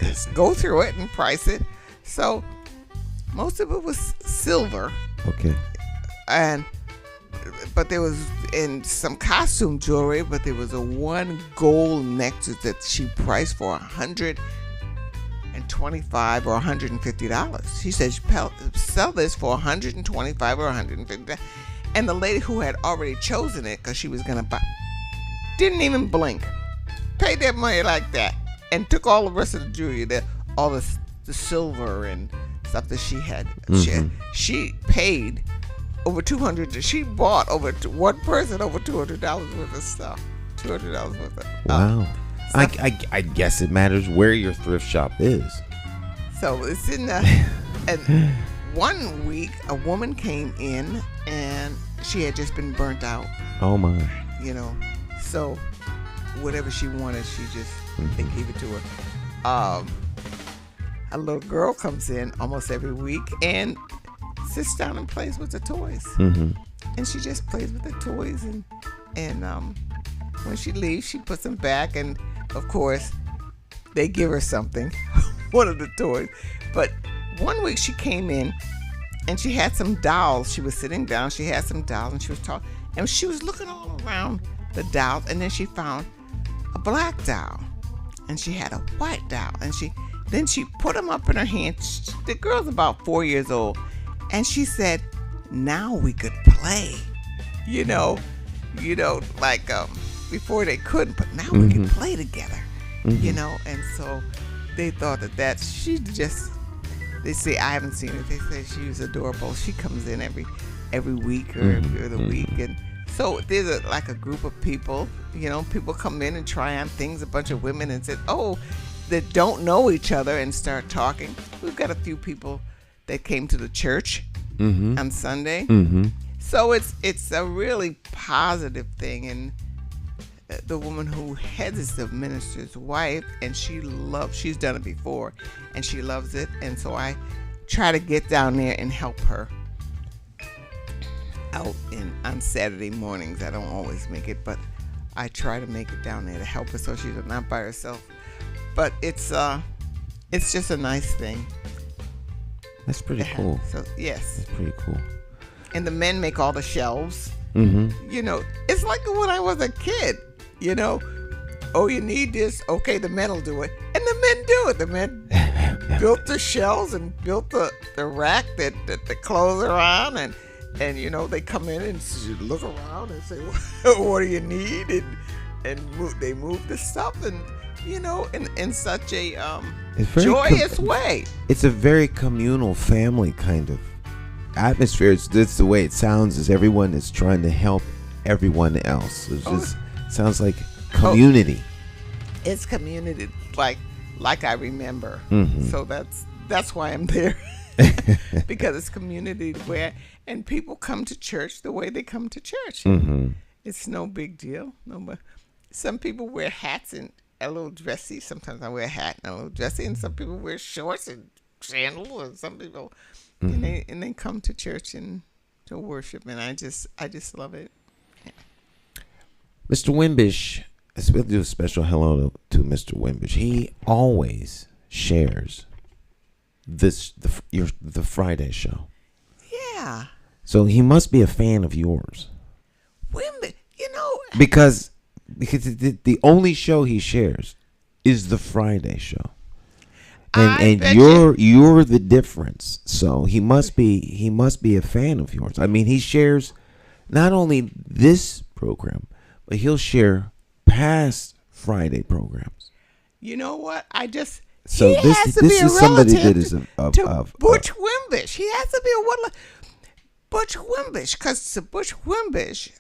let's go through it and price it. So most of it was silver. Okay. But there was in some costume jewelry, but there was a one gold necklace that she priced for $125 or $150. She said, "Sell this for $125 or $150." And the lady who had already chosen it, because she was gonna buy, didn't even blink, paid that money like that, and took all the rest of the jewelry, all the silver and stuff that she had. She paid over $200. She bought one person over $200 worth of stuff. $200 worth of. Wow. I guess it matters where your thrift shop is. So it's in the. And one week, a woman came in and she had just been burnt out. Oh my. So whatever she wanted, she just they gave it to her. A little girl comes in almost every week and sits down and plays with the toys. And she just plays with the toys, and when she leaves, she puts them back, and of course they give her something, one of the toys. But one week she came in and she had some dolls. She was sitting down, she had some dolls, and she was talking, and she was looking all around the dolls, and then she found a black doll, and she had a white doll, and then she put them up in her hand. The girl's about 4 years old, and she said, now we could play. You know, like before they couldn't, but now we can play together. You know, and so they thought that she just. They say I haven't seen her. They say she was adorable. She comes in every week or every other week, and so there's like a group of people. You know, people come in and try on things. A bunch of women and said, "Oh, that don't know each other," and start talking. We've got a few people that came to the church on Sunday, so it's a really positive thing. And the woman who heads the minister's wife, and she's done it before, and she loves it. And so I try to get down there and help her out on Saturday mornings. I don't always make it, but I try to make it down there to help her so she's not by herself. But it's just a nice thing. That's pretty cool. So yes, that's pretty cool. And the men make all the shelves. You know, it's like when I was a kid. You know, oh, you need this. Okay, the men will do it. And the men do it. The men built the shelves and built the rack that the clothes are on. And you know, they come in and look around and say, what do you need? And they move the stuff. And, you know, in such a joyous way. It's a very communal family kind of atmosphere. That's the way it sounds, is everyone is trying to help everyone else. It's just sounds like community. It's community like I remember. So that's why I'm there. Because it's community and people come to church the way they come to church. It's no big deal. Some people wear hats and a little dressy. Sometimes I wear a hat and a little dressy, and some people wear shorts and sandals, and some people and they come to church and to worship, and I just love it. Mr. Wimbish, we'll do a special hello to Mr. Wimbish. He always shares the Friday show. Yeah. So he must be a fan of yours. Wimbish, you know. Because the only show he shares is the Friday show. And you're the difference. So he must be a fan of yours. I mean, he shares not only this program, but he'll share past Friday programs. You know what? This is somebody that is Butch Wimbish. He has to be a Butch Wimbish, because Butch Wimbish.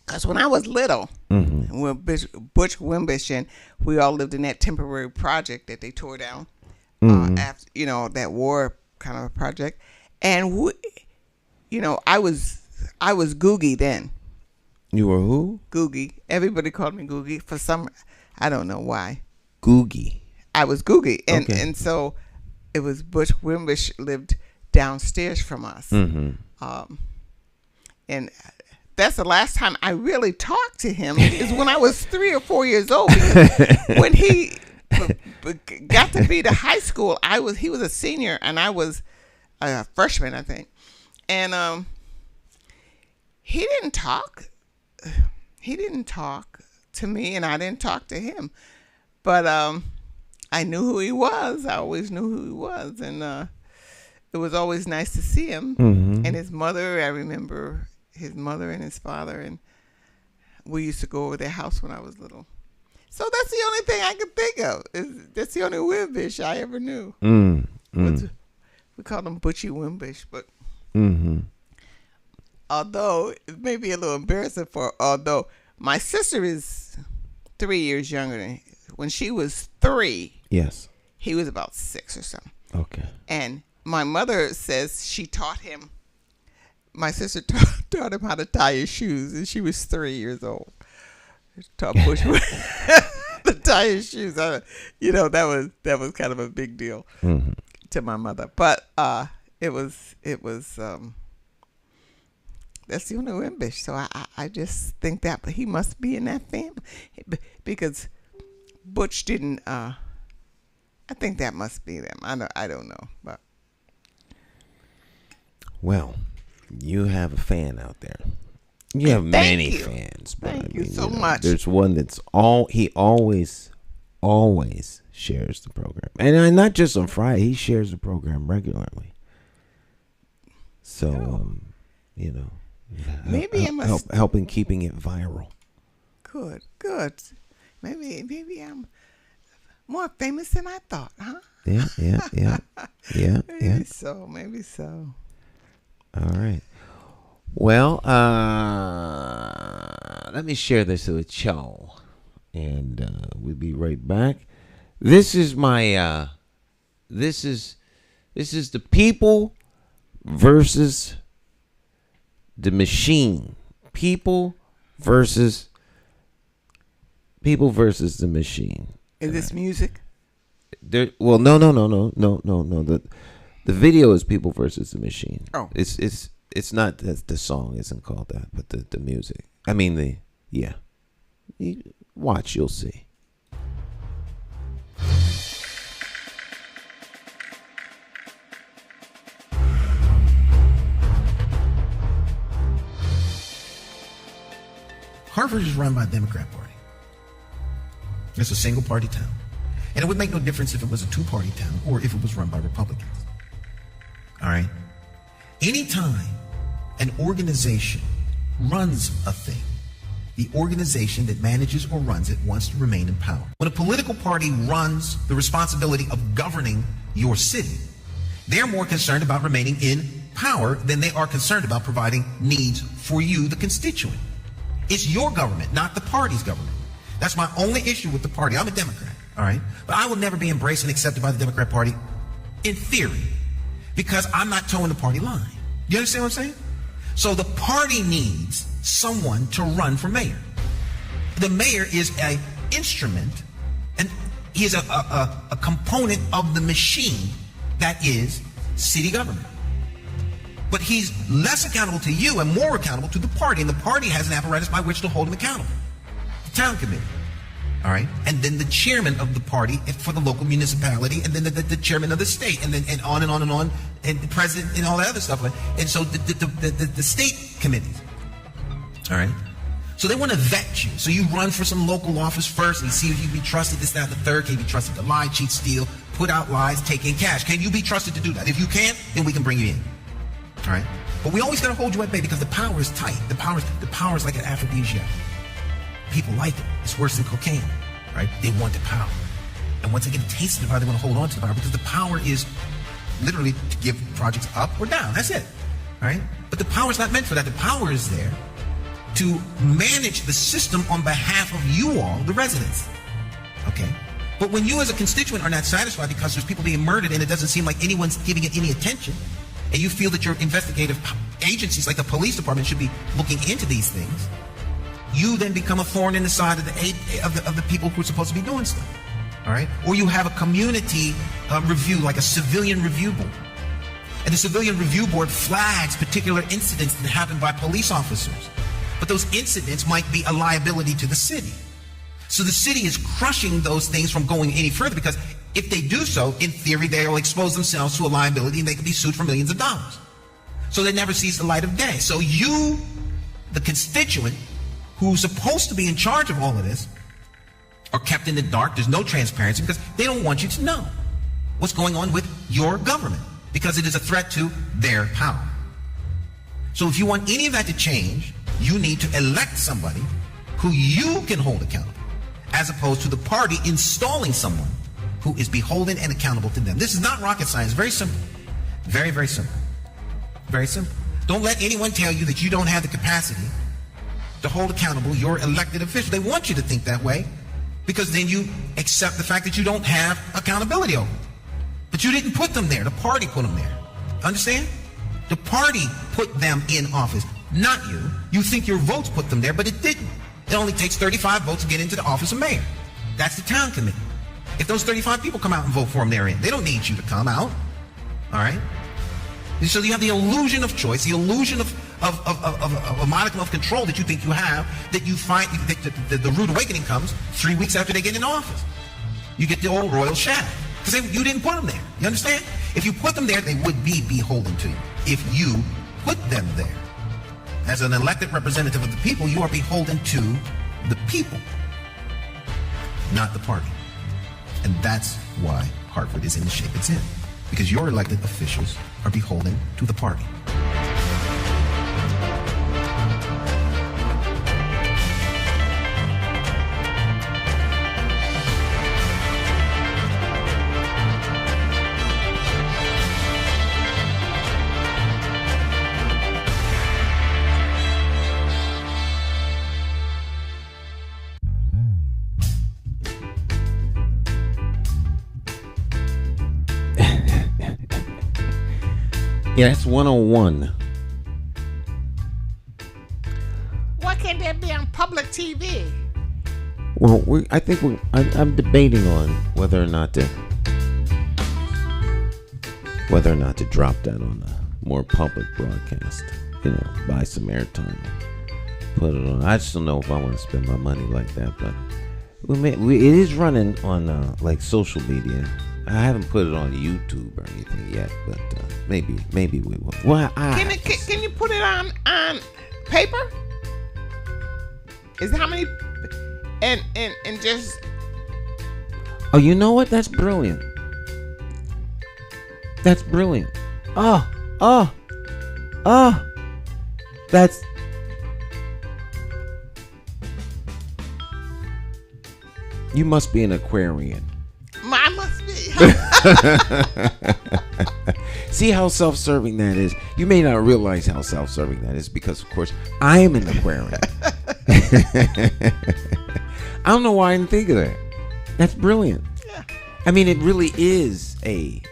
Because when I was little, when Butch Wimbish and we all lived in that temporary project that they tore down after, you know, that war kind of a project, and I was Googie then. You were who? Googie. Everybody called me Googie for some, I don't know why. Googie. I was Googie, and so it was Butch Wimbish lived downstairs from us, and that's the last time I really talked to him is when I was 3 or 4 years old. When he got to be to high school, he was a senior and I was a freshman, I think, and he didn't talk. He didn't talk to me, and I didn't talk to him. But I knew who he was. I always knew who he was, and it was always nice to see him. And his mother, I remember his mother and his father, and we used to go over their house when I was little. So that's the only thing I could think of. That's the only Wimbish I ever knew. We called him Butchie Wimbish, but although it may be a little embarrassing although my sister is 3 years younger than him. When she was 3, yes, he was about 6 or something. Okay. And my mother says she taught him. My sister taught him how to tie his shoes, and she was 3 years old. Taught Bush to tie his shoes. That was kind of a big deal to my mother. But it was that's the only Wimbish. So I just think that he must be in that family because Butch didn't. I think that must be them. I don't know, but well, you have a fan out there. You have many fans. But Thank you so much. There's one that's he always shares the program, and not just on Friday. He shares the program regularly. So, you know, Maybe I'm helping keeping it viral. Good. Maybe I'm more famous than I thought, huh? Yeah. Maybe so. All right. Well, let me share this with y'all, and we'll be right back. This is my this is the people versus the machine. People versus the machine. Is this music? Well, no. The video is people versus the machine. Oh, it's not that the song isn't called that, but the music. I mean watch, you'll see. Harvard is run by the Democrat Party. It's a single-party town. And it would make no difference if it was a two-party town or if it was run by Republicans. All right? Anytime an organization runs a thing, the organization that manages or runs it wants to remain in power. When a political party runs the responsibility of governing your city, they're more concerned about remaining in power than they are concerned about providing needs for you, the constituent. It's your government, not the party's government. That's my only issue with the party. I'm a Democrat, all right? But I will never be embraced and accepted by the Democrat Party in theory because I'm not towing the party line. You understand what I'm saying? So the party needs someone to run for mayor. The mayor is an instrument, and he is a component of the machine that is city government. But he's less accountable to you and more accountable to the party, and the party has an apparatus by which to hold him accountable. The town committee, all right, and then the chairman of the party for the local municipality, and then the chairman of the state, and then and on, and the president and all that other stuff. And so the state committees, all right. So they want to vet you. So you run for some local office first, and you see if you can be trusted. This, that, and the third. Can you be trusted to lie, cheat, steal, put out lies, take in cash? Can you be trusted to do that? If you can't, then we can bring you in. All right, but we always got to hold you at bay because the power is tight. The power is like an aphrodisiac. People like it. It's worse than cocaine, right? They want the power, and once they get a taste of the power, they want to hold on to the power because the power is literally to give projects up or down. That's it, right? But the power is not meant for that. The power is there to manage the system on behalf of you all, the residents. Okay. But when you as a constituent are not satisfied because there's people being murdered and it doesn't seem like anyone's giving it any attention, and you feel that your investigative agencies like the police department should be looking into these things, you then become a thorn in the side of the people who are supposed to be doing stuff. All right? Or you have a community review, like a civilian review board. And the civilian review board flags particular incidents that happen by police officers. But those incidents might be a liability to the city. So the city is crushing those things from going any further because if they do so, in theory, they will expose themselves to a liability and they can be sued for millions of dollars. So they never sees the light of day. So you, the constituent, who's supposed to be in charge of all of this, are kept in the dark. There's no transparency because they don't want you to know what's going on with your government because it is a threat to their power. So if you want any of that to change, you need to elect somebody who you can hold accountable, as opposed to the party installing someone who is beholden and accountable to them. This is not rocket science. Very simple. Very, very simple. Very simple. Don't let anyone tell you that you don't have the capacity to hold accountable your elected officials. They want you to think that way because then you accept the fact that you don't have accountability over them. But you didn't put them there. The party put them there. Understand? The party put them in office, not you. You think your votes put them there, but it didn't. It only takes 35 votes to get into the office of mayor. That's the town committee. If those 35 people come out and vote for them, they're in. They don't need you to come out. All right? So you have the illusion of choice, the illusion of a modicum of control that you think you have, that you find that the rude awakening comes 3 weeks after they get in office. You get the old royal shaft. Because you didn't put them there. You understand? If you put them there, they would be beholden to you. If you put them there. As an elected representative of the people, you are beholden to the people, not the party. And that's why Hartford is in the shape it's in. Because your elected officials are beholden to the party. Yeah, that's 101. Why can't that be on public TV? Well, I'm debating on whether or not to drop that on a more public broadcast. You know, buy some airtime, put it on. I just don't know if I want to spend my money like that, but it is running on like social media. I haven't put it on YouTube or anything yet, but maybe we will. Well, can you put it on paper? Is how many and just? Oh, you know what? That's brilliant. That's brilliant. That's. You must be an Aquarian. I must be. See how self-serving that is? You may not realize how self-serving that is because, of course, I am an Aquarian. I don't know why I didn't think of that. That's brilliant. Yeah. I mean, it really is It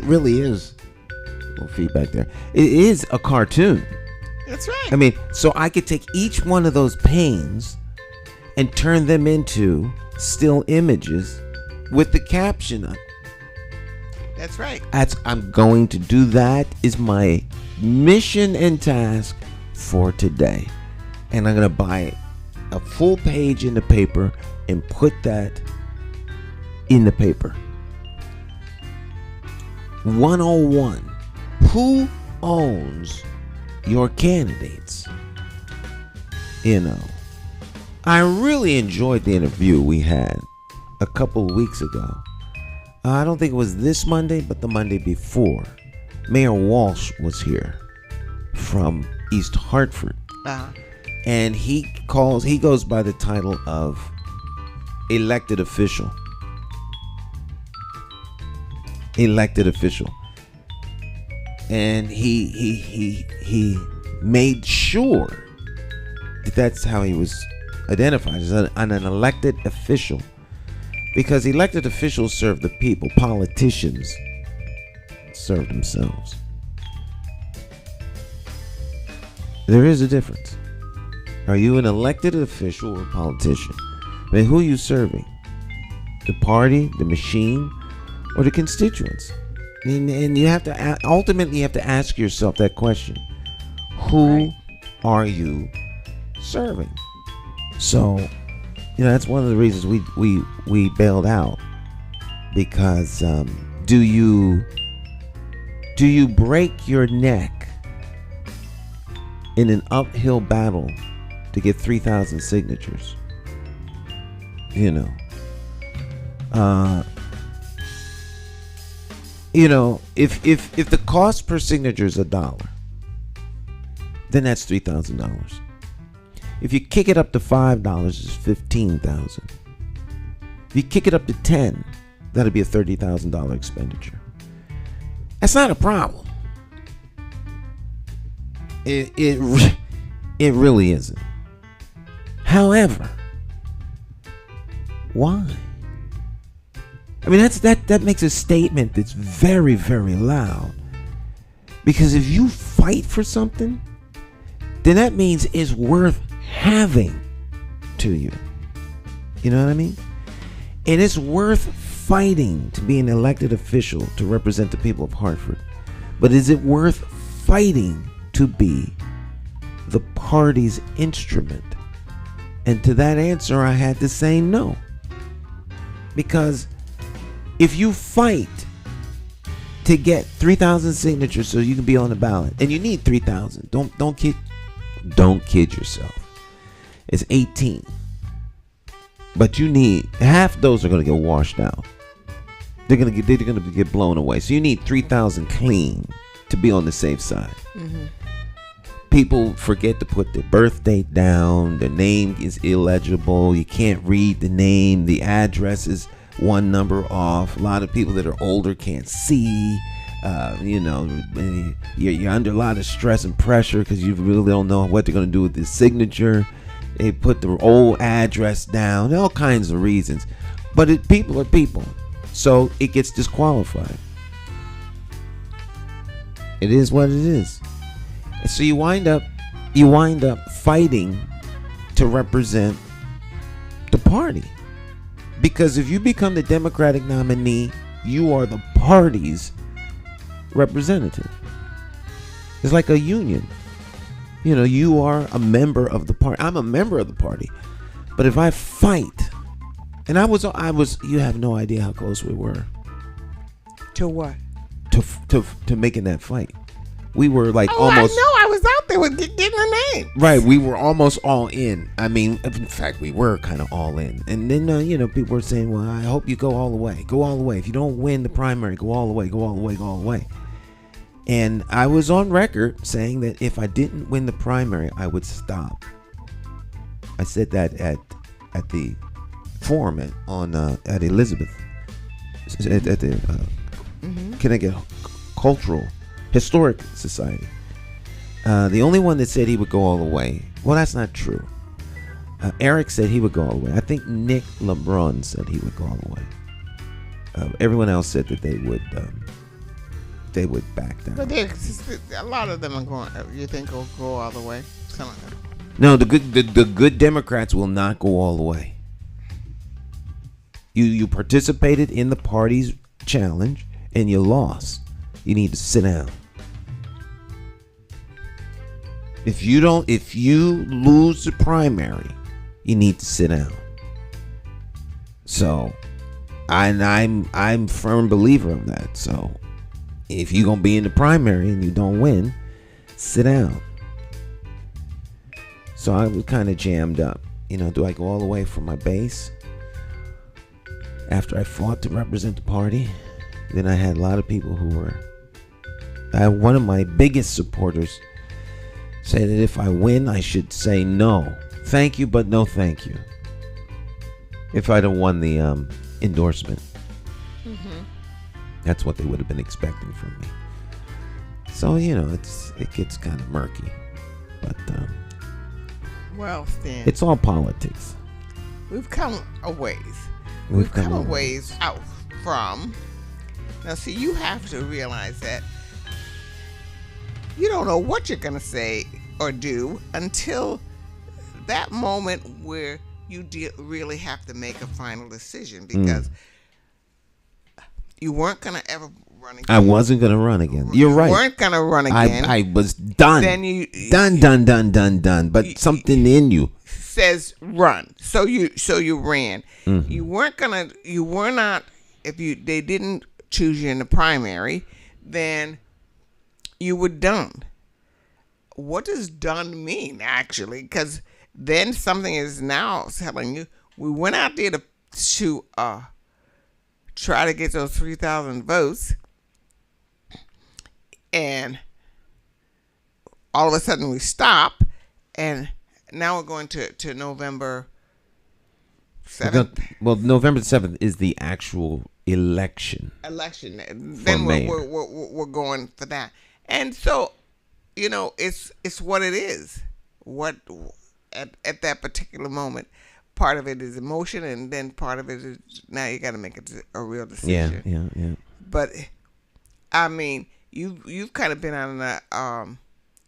really is. A little feedback there. It is a cartoon. That's right. I mean, so I could take each one of those panes and turn them into still images with the caption on. That's right. I'm going to do that. Is my mission and task for today. And I'm going to buy a full page in the paper and put that in the paper. 101. Who owns your candidates? You know, I really enjoyed the interview we had a couple of weeks ago. I don't think it was this Monday, but the Monday before. Mayor Walsh was here from East Hartford. And he goes by the title of elected official. Elected official. And he made sure that that's how he was identified, as an elected official. Because elected officials serve the people. Politicians serve themselves. There is a difference. Are you an elected official or politician? I mean, who are you serving? The party, the machine, or the constituents? And you have to ultimately ask yourself that question: who are you serving? So, you know, that's one of the reasons we bailed out, because do you break your neck in an uphill battle to get 3,000 signatures? You know, if the cost per signature is $1, then that's $3,000. If you kick it up to $5, it's $15,000. If you kick it up to $10, that'll be a $30,000 expenditure. That's not a problem. It really isn't. However, why? I mean, that makes a statement that's very, very loud. Because if you fight for something, then that means it's worth having to you. You know what I mean? And it's worth fighting to be an elected official to represent the people of Hartford. But is it worth fighting to be the party's instrument? And to that answer, I had to say no. Because if you fight to get 3,000 signatures so you can be on the ballot, and you need 3,000, don't kid yourself. It's 18, but you need half. Those are going to get washed out. They're going to get blown away. So you need 3,000 clean to be on the safe side. Mm-hmm. People forget to put their birth date down. Their name is illegible. You can't read the name. The address is one number off. A lot of people that are older can't see. You're under a lot of stress and pressure because you really don't know what they're going to do with this signature. They put the old address down. All kinds of reasons. But people are people. So it gets disqualified. It is what it is. And so you wind up fighting to represent the party. Because if you become the Democratic nominee, you are the party's representative. It's like a union. You know, you are a member of the party. I'm a member of the party. But if I fight, and I was, you have no idea how close we were. To what? To making that fight. We were like almost. I know. I was out there with getting the name. Right. We were almost all in. I mean, in fact, we were kind of all in. And then, people were saying, well, I hope you go all the way. Go all the way. If you don't win the primary, go all the way. Go all the way. Go all the way. And I was on record saying that if I didn't win the primary, I would stop. I said that at the forum at Elizabeth, at the Connecticut Historic Society. The only one that said he would go all the way. Well, that's not true. Eric said he would go all the way. I think Nick LeBron said he would go all the way. Everyone else said that they would back down. But a lot of them are going. You think will go all the way? Some of them. No, the good Democrats will not go all the way. You participated in the party's challenge and you lost. You need to sit down. If you lose the primary, you need to sit down. So, I'm a firm believer of that. So, if you're gonna be in the primary and you don't win, sit down. So I was kind of jammed up. Do I go all the way from my base after I fought to represent the party? Then I had a lot of people who were. I had one of my biggest supporters say that if I win, I should say no. Thank you, but no thank you. If I'd have won the endorsement. Mm-hmm. That's what they would have been expecting from me. So, it gets kind of murky. But, well, Stan, it's all politics. We've come a ways. We've come a ways out from. Now, see, you have to realize that you don't know what you're going to say or do until that moment where you really have to make a final decision, because you weren't going to ever run again. I wasn't going to run again. You're right. You weren't going to run again. I was done. Then done. But something in you says run. So you ran. Mm-hmm. You were not, they didn't choose you in the primary, then you were done. What does done mean, actually? Because then something is now telling you, we went out there to try to get those 3,000 votes, and all of a sudden we stop, and now we're going to November 7th. Well, November 7th is the actual election. Then we're going for that. And so, it's what it is. What at that particular moment, part of it is emotion, and then part of it is now you got to make a real decision. Yeah. But I mean, you've kind of been on an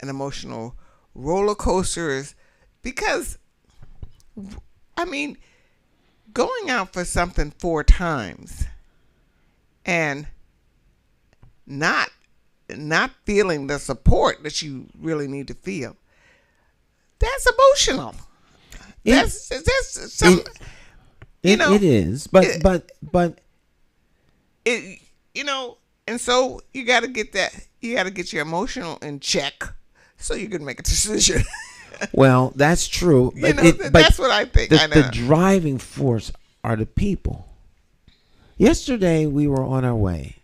emotional roller coaster, because I mean, going out for something 4 times and not feeling the support that you really need to feel, that's emotional. That's some, it is, but it, and so you got to get your emotional in check so you can make a decision. Well, that's true. That's what I think. The driving force are the people. Yesterday, we were on our way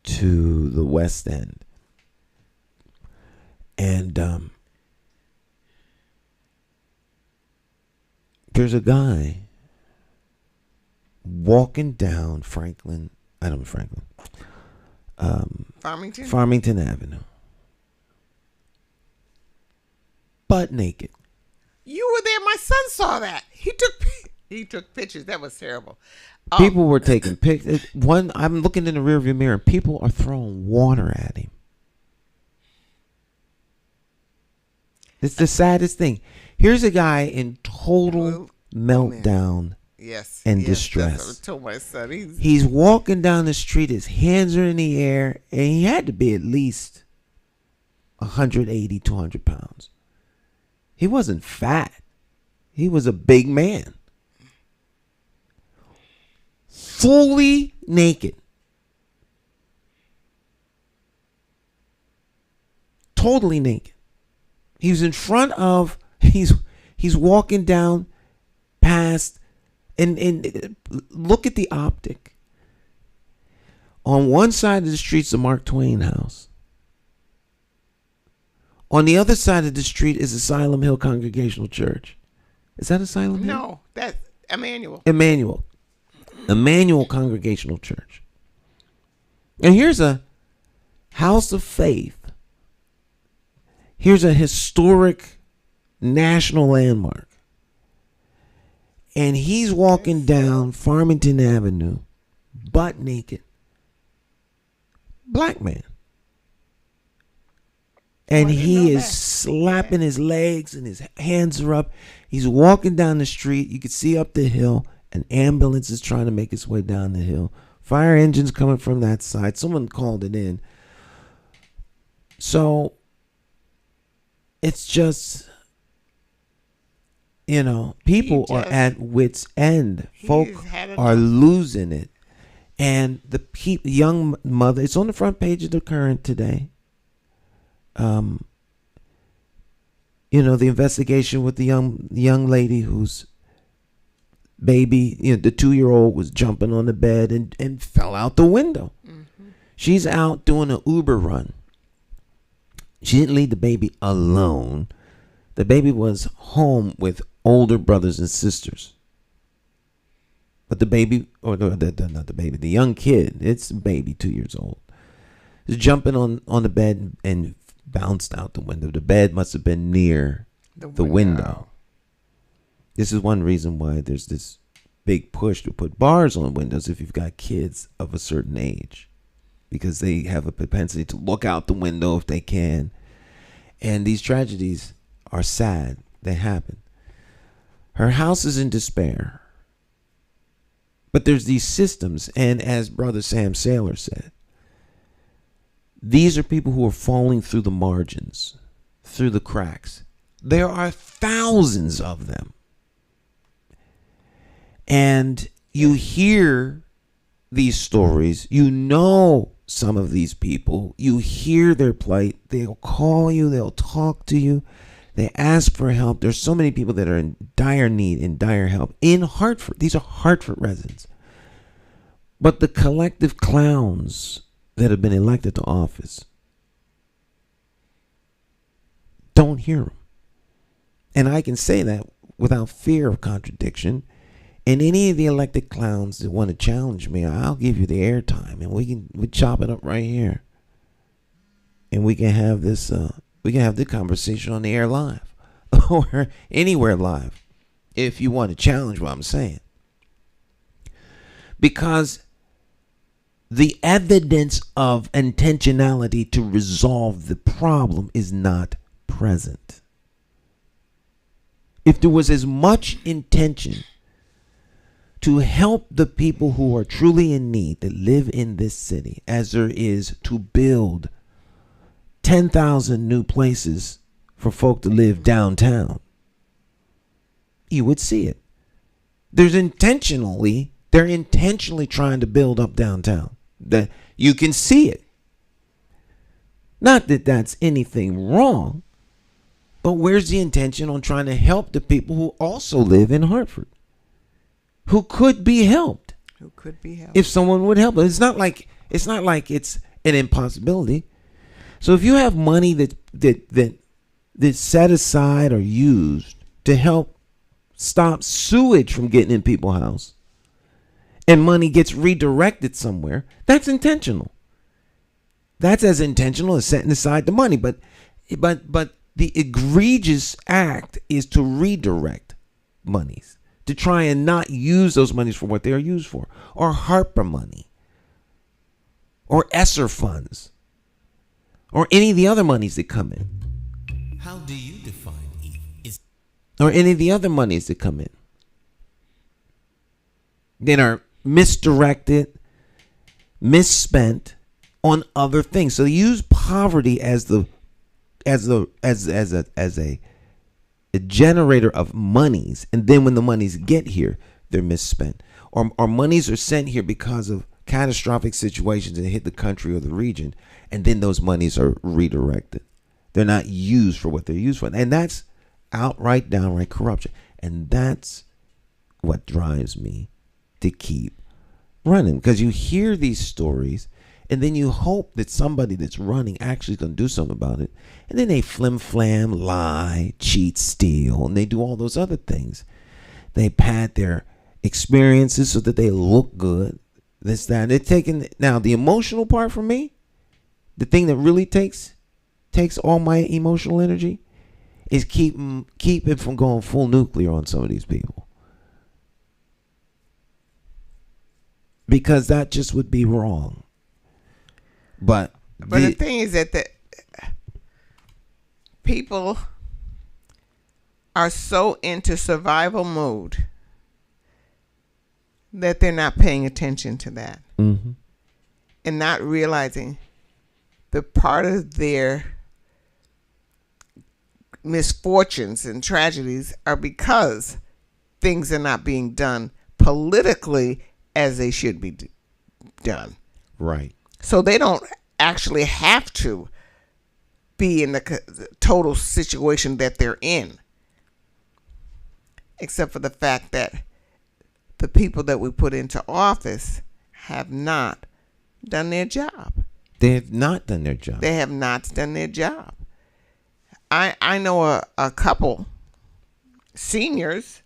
to the West End, and there's a guy walking down Farmington Avenue, butt naked. You were there. My son saw that. He took pictures. That was terrible. People were taking pictures. I'm looking in the rearview mirror, and people are throwing water at him. It's the saddest thing. Here's a guy in total meltdown and distress. That's what I told my son. He's walking down the street. His hands are in the air, and he had to be at least 180, 200 pounds. He wasn't fat. He was a big man. Fully naked. Totally naked. He was in front of, he's walking down past, and look at the optic. On one side of the street's the Mark Twain house. On the other side of the street is Asylum Hill Congregational Church. Is that Asylum Hill? No, that's Emmanuel. Emmanuel Congregational Church. And here's a house of faith. Here's a historic national landmark. And he's walking down Farmington Avenue, butt naked. Black man. And he is slapping his legs and his hands are up. He's walking down the street. You can see up the hill. An ambulance is trying to make its way down the hill. Fire engines coming from that side. Someone called it in. So it's just, people are at wit's end. Folk are losing it. And the young mother, it's on the front page of the Current today. The investigation with the young lady whose baby, the 2-year-old was jumping on the bed and fell out the window. Mm-hmm. She's out doing an Uber run. She didn't leave the baby alone. The baby was home with older brothers and sisters. But the baby, or not the baby, the young kid, it's a baby, 2 years old, is jumping on the bed and bounced out the window. The bed must have been near the window. This is one reason why there's this big push to put bars on windows if you've got kids of a certain age, because they have a propensity to look out the window if they can. And these tragedies are sad. They happen. Her house is in despair. But there's these systems, and as Brother Sam Saylor said, these are people who are falling through the margins, through the cracks. There are thousands of them. And you hear these stories, some of these people, you hear their plight, they'll call you, they'll talk to you, they ask for help. There's so many people that are in dire need, in dire help, in Hartford. These are Hartford residents. But the collective clowns that have been elected to office don't hear them. And I can say that without fear of contradiction. And any of the elected clowns that want to challenge me, I'll give you the airtime, and we chop it up right here, and we can have this conversation on the air live or anywhere live, if you want to challenge what I'm saying, because the evidence of intentionality to resolve the problem is not present. If there was as much intention to help the people who are truly in need that live in this city as there is to build 10,000 new places for folk to live downtown, you would see it. They're intentionally trying to build up downtown. That you can see it. Not that that's anything wrong, but where's the intention on trying to help the people who also live in Hartford, who could be helped? If someone would help. It's not like it's an impossibility. So if you have money that's set aside or used to help stop sewage from getting in people's house, and money gets redirected somewhere, that's intentional. That's as intentional as setting aside the money. But the egregious act is to redirect monies, to try and not use those monies for what they are used for, or HARPA money, or ESSER funds, or any of the other monies that come in. How do you define evil? Or any of the other monies that come in that are misdirected, misspent on other things. So they use poverty as a generator of monies, and then when the monies get here, they're misspent. Or monies are sent here because of catastrophic situations that hit the country or the region, and then those monies are redirected. They're not used for what they're used for. And that's outright, downright corruption. And that's what drives me to keep running. Because you hear these stories, and then you hope that somebody that's running actually is going to do something about it. And then they flim-flam, lie, cheat, steal, and they do all those other things. They pad their experiences so that they look good. This, that. They're taking, now, the emotional part for me, the thing that really takes all my emotional energy, is keep it from going full nuclear on some of these people. Because that just would be wrong. But the thing is that the people are so into survival mode that they're not paying attention to that. Mm-hmm. And not realizing the part of their misfortunes and tragedies are because things are not being done politically as they should be done. Right. So they don't actually have to be in the total situation that they're in, except for the fact that the people that we put into office have not done their job. They have not done their job. They have not done their job. I know a couple seniors.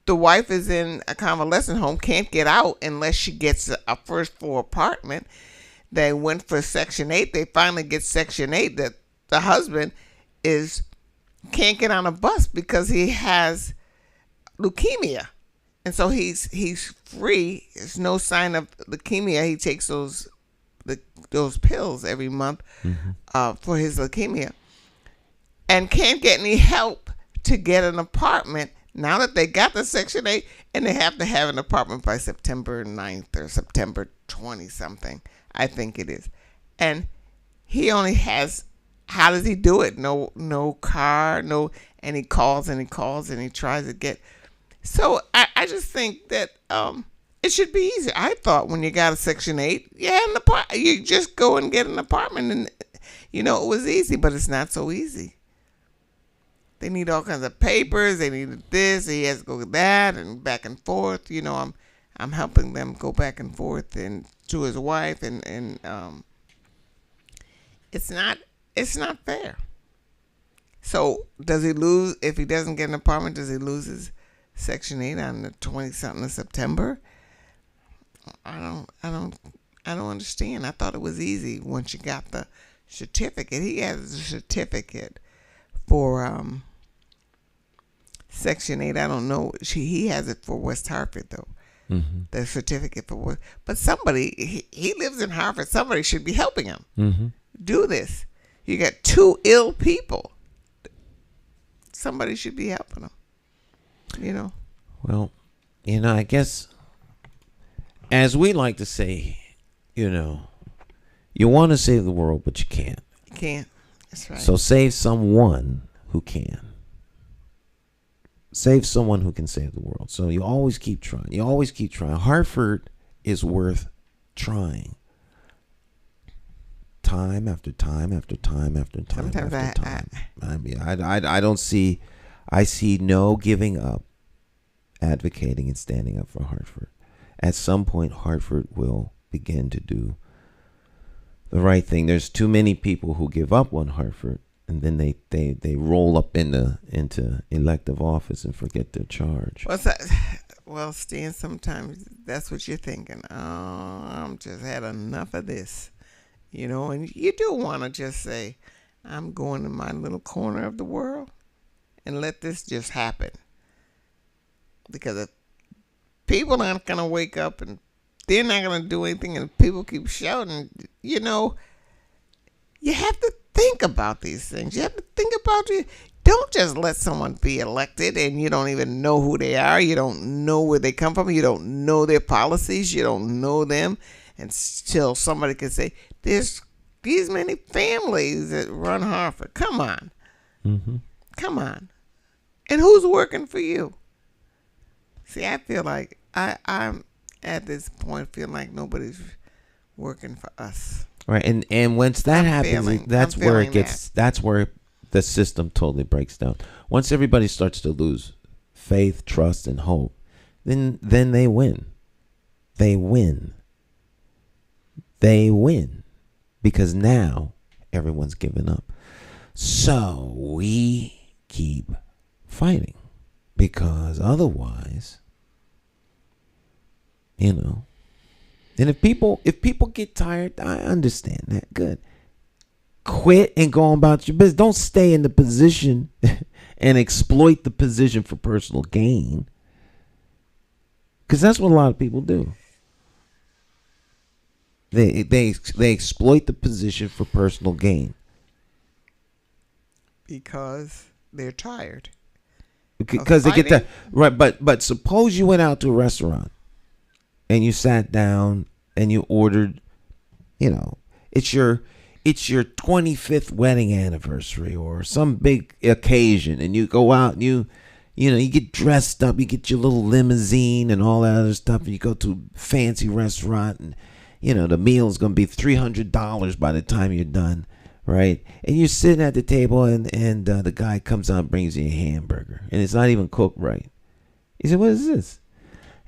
The wife is in a convalescent home, can't get out unless she gets a first floor apartment. They went for Section 8. They finally get Section 8. That the husband can't get on a bus because he has leukemia. And so he's free. There's no sign of leukemia. He takes those pills every month for his leukemia, and can't get any help to get an apartment now that they got the Section 8, and they have to have an apartment by September 9th or September 20 something, I think it is. And he only has, how does he do it? No car, and he calls and he calls and he tries to get. So I just think that it should be easy. I thought when you got a Section 8, you just go and get an apartment, and it was easy, but it's not so easy. They need all kinds of papers. They need this. He has to go with that and back and forth. I'm helping them go back and forth and to his wife, and it's not fair. So does he lose if he doesn't get an apartment? Does he lose his Section 8 on the 20-something of September? I don't understand. I thought it was easy once you got the certificate. He has a certificate for Section 8. I don't know. He has it for West Hartford though. Mm-hmm. The certificate for West. But somebody, he lives in Hartford. Somebody should be helping him do this. You got two ill people. Somebody should be helping him. Well, I guess, as we like to say, you want to save the world, but you can't. You can't. That's right. So save someone who can. Save someone who can save the world. So you always keep trying. You always keep trying. Hartford is worth trying. Time after time after time after time Sometimes after time. I don't see. I see no giving up, advocating and standing up for Hartford. At some point, Hartford will begin to do the right thing. There's too many people who give up on Hartford, and then they roll up into elective office and forget their charge. Well, Stan, sometimes that's what you're thinking. Oh, I'm just had enough of this, and you do want to just say, I'm going to my little corner of the world and let this just happen. Because if people aren't going to wake up and they're not going to do anything and people keep shouting, you know, you have to think about these things. You have to think about you. Don't just let someone be elected and you don't even know who they are. You don't know where they come from. You don't know their policies. You don't know them. And still somebody can say, there's these many families that run Hartford. Come on. Mm-hmm. Come on. And who's working for you? See, I feel like I'm at this point feeling like nobody's working for us. Right, and once that happens, that's where it gets. That's where the system totally breaks down. Once everybody starts to lose faith, trust, and hope, then they win. They win. They win because now everyone's given up. So we keep fighting because otherwise, you know. And if people get tired, I understand that. Good. Quit and go on about your business. Don't stay in the position and exploit the position for personal gain. Because that's what a lot of people do. They exploit the position for personal gain. Because they're tired. Because they get that right. But suppose you went out to a restaurant and you sat down and you ordered, you know, it's your 25th wedding anniversary or some big occasion, and you go out and you get dressed up, you get your little limousine and all that other stuff, and you go to a fancy restaurant, and you know the meal's gonna be $300 by the time you're done, right? And you're sitting at the table, and the guy comes out and brings you a hamburger, and it's not even cooked right. You say, "What is this?"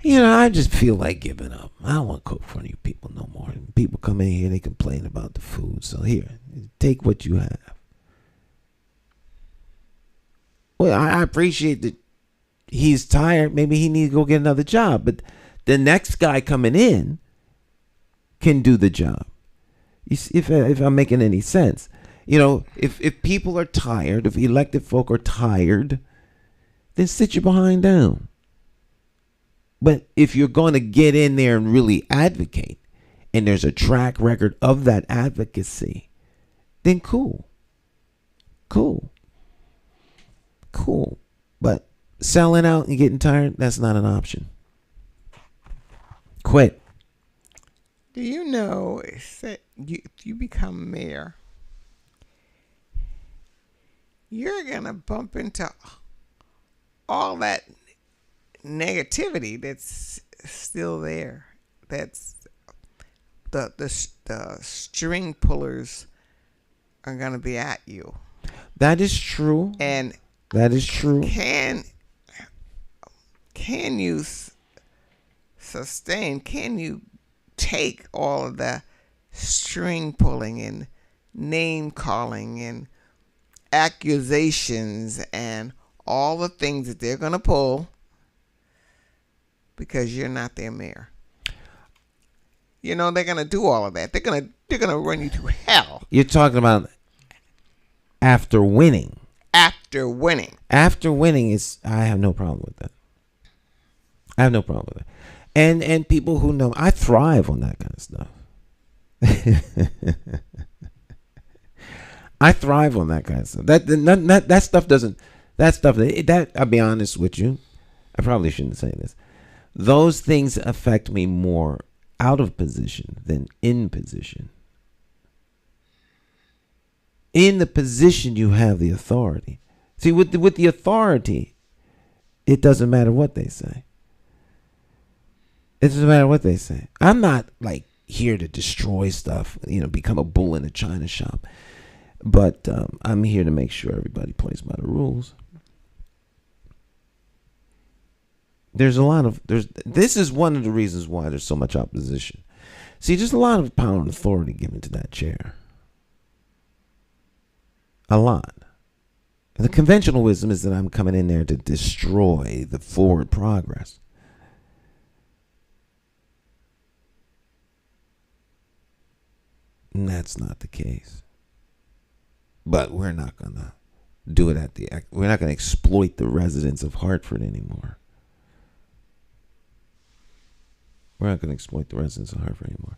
You know, I just feel like giving up. I don't want to cook for you people no more. People come in here, they complain about the food. So here, take what you have. Well, I appreciate that he's tired. Maybe he needs to go get another job. But the next guy coming in can do the job. You see, if I'm making any sense. You know, if people are tired, if elected folk are tired, then sit your behind down. But if you're going to get in there and really advocate, and there's a track record of that advocacy, then cool. But selling out and getting tired, that's not an option. Quit. Do you know if you become mayor, you're going to bump into all that negativity that's still there. That's the string pullers are going to be at you. That is true. And that is true. Can you sustain? Can you take all of the string pulling and name calling and accusations and all the things that they're going to pull because you're not their mayor? You know, they're going to do all of that. They're going to run you to hell. You're talking about after winning. After winning. After winning is, I have no problem with that. I have no problem with it. And people who know, I thrive on that kind of stuff. I thrive on that kind of stuff. That stuff doesn't, that I'll be honest with you, I probably shouldn't say this. Those things affect me more out of position than in position. In the position, you have the authority. See, with the authority, it doesn't matter what they say. It doesn't matter what they say. I'm not like here to destroy stuff, become a bull in a china shop. But I'm here to make sure everybody plays by the rules. This is one of the reasons why there's so much opposition. See, there's a lot of power and authority given to that chair. A lot. And the conventional wisdom is that I'm coming in there to destroy the forward progress. And that's not the case. But we're not going to do it we're not going to exploit the residents of Hartford anymore. We're not going to exploit the residents of Hartford anymore.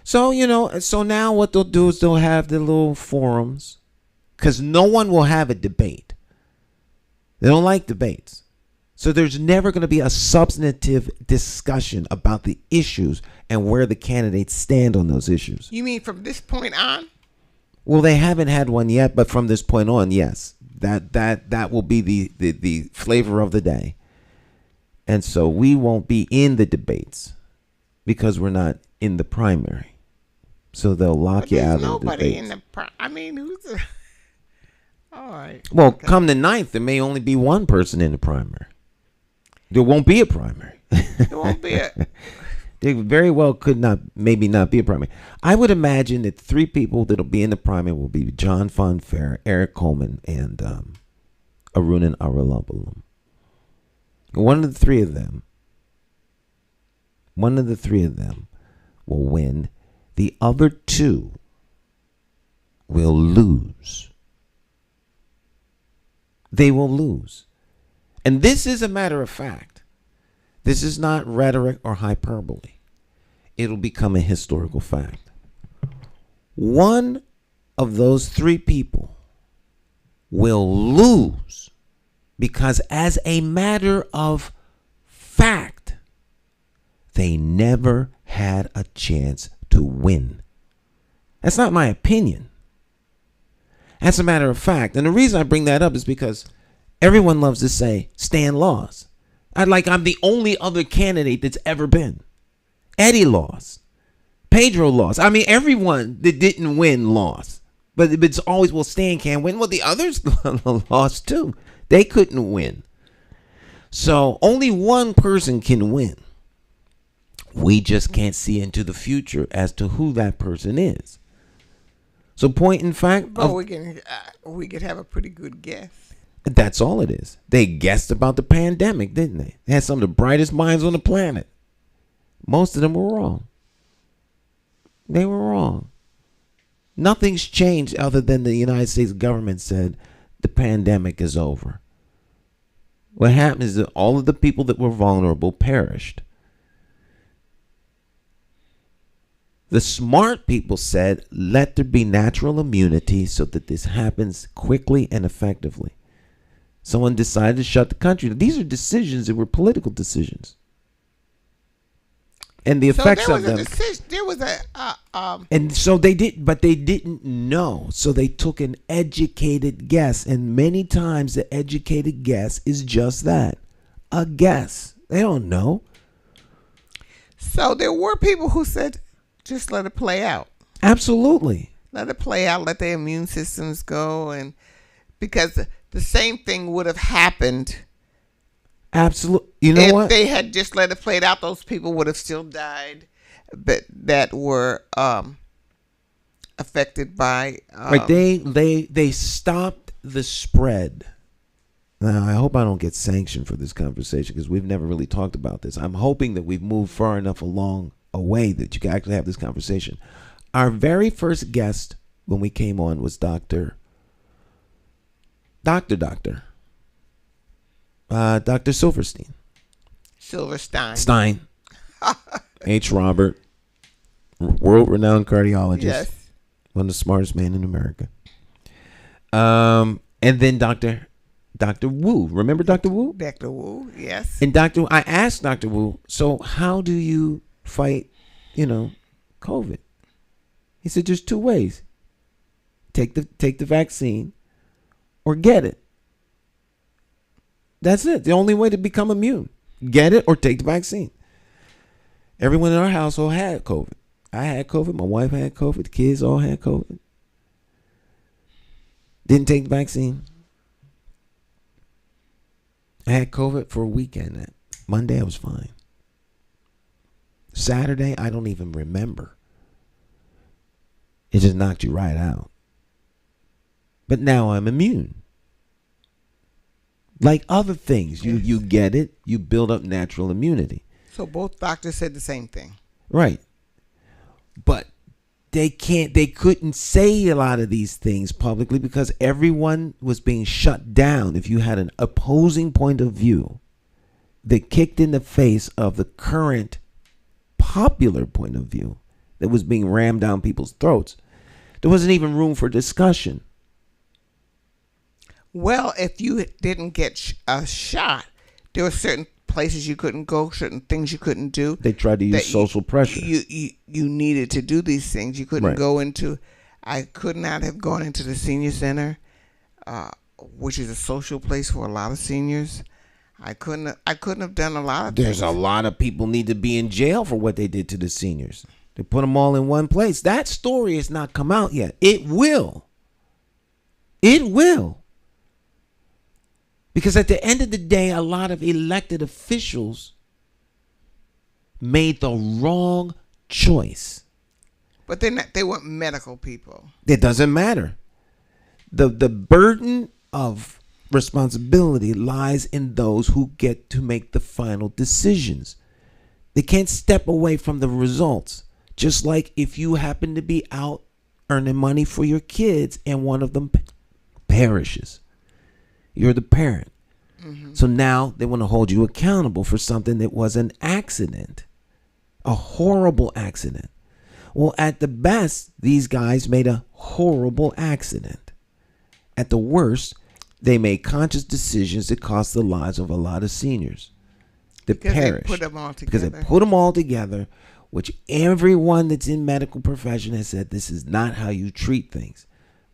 So, so now what they'll do is they'll have the little forums, because no one will have a debate. They don't like debates. So there's never going to be a substantive discussion about the issues and where the candidates stand on those issues. You mean from this point on? Well, they haven't had one yet, but from this point on, yes. That will be the flavor of the day. And so we won't be in the debates because we're not in the primary. So they'll lock you out of the nobody debates. in the I mean, who's all right. Well, okay. Come the 9th, there may only be one person in the primary. There won't be a primary. There won't be a... There very well maybe not be a primary. I would imagine that 3 people that'll be in the primary will be John Fonfair, Eric Coleman, and Arunan Arulapalum. One of the three of them will win. The other 2 will lose. They will lose. And this is a matter of fact. This is not rhetoric or hyperbole. It'll become a historical fact. One of those 3 people will lose because, as a matter of fact, they never had a chance to win. That's not my opinion. That's a matter of fact. And the reason I bring that up is because everyone loves to say Stan lost. I'm the only other candidate that's ever been. Eddie lost. Pedro lost. I mean, everyone that didn't win lost. But it's always, well, Stan can't win. Well, the others lost too. They couldn't win. So only one person can win. We just can't see into the future as to who that person is. So point in fact, we could have a pretty good guess. That's all it is. They guessed about the pandemic, didn't they? They had some of the brightest minds on the planet. Most of them were wrong. They were wrong. Nothing's changed other than the United States government said the pandemic is over. What happened is that all of the people that were vulnerable perished. The smart people said, let there be natural immunity so that this happens quickly and effectively. Someone decided to shut the country. These are decisions that were political decisions. And the effects of them. There was a and so they did, but they didn't know. So they took an educated guess. And many times the educated guess is just that, a guess. They don't know. So there were people who said, just let it play out. Absolutely. Let it play out. Let their immune systems go. And because the same thing would have happened. Absolutely. You know what? If they had just let it play out, those people would have still died. But that were affected by. Right. They stopped the spread. Now, I hope I don't get sanctioned for this conversation because we've never really talked about this. I'm hoping that we've moved far enough along a way that you can actually have this conversation. Our very first guest when we came on was Dr. Silverstein. Stein. H. Robert, world-renowned cardiologist. Yes. One of the smartest men in America. And then Dr. Wu. Remember Dr. Wu? Dr. Wu, yes. And I asked Dr. Wu, so how do you fight, COVID? He said, there's 2 ways. Take the vaccine or get it. That's it. The only way to become immune. Get it or take the vaccine. Everyone in our household had COVID. I had COVID. My wife had COVID. The kids all had COVID. Didn't take the vaccine. I had COVID for a weekend. Monday, I was fine. Saturday, I don't even remember. It just knocked you right out. But now I'm immune. Like other things, you get it, you build up natural immunity. So both doctors said the same thing. Right. But they couldn't say a lot of these things publicly because everyone was being shut down. If you had an opposing point of view that kicked in the face of the current popular point of view that was being rammed down people's throats, there wasn't even room for discussion. Well, if you didn't get a shot, there were certain places you couldn't go, certain things you couldn't do. They tried to use social pressure. You needed to do these things. You couldn't Right. go into. I could not have gone into the senior center, which is a social place for a lot of seniors. I couldn't have done a lot of There's things. a lot of people need to be in jail for what they did to the seniors. They put them all in one place. That story has not come out yet. It will. It will. Because at the end of the day, a lot of elected officials made the wrong choice. But they weren't medical people. It doesn't matter. The burden of responsibility lies in those who get to make the final decisions. They can't step away from the results. Just like if you happen to be out earning money for your kids and one of them perishes. You're the parent. Mm-hmm. So now they want to hold you accountable for something that was an accident. A horrible accident. Well, at the best, these guys made a horrible accident. At the worst, they made conscious decisions that cost the lives of a lot of seniors that perished. They put them all together. Because they put them all together, which everyone that's in medical profession has said this is not how you treat things.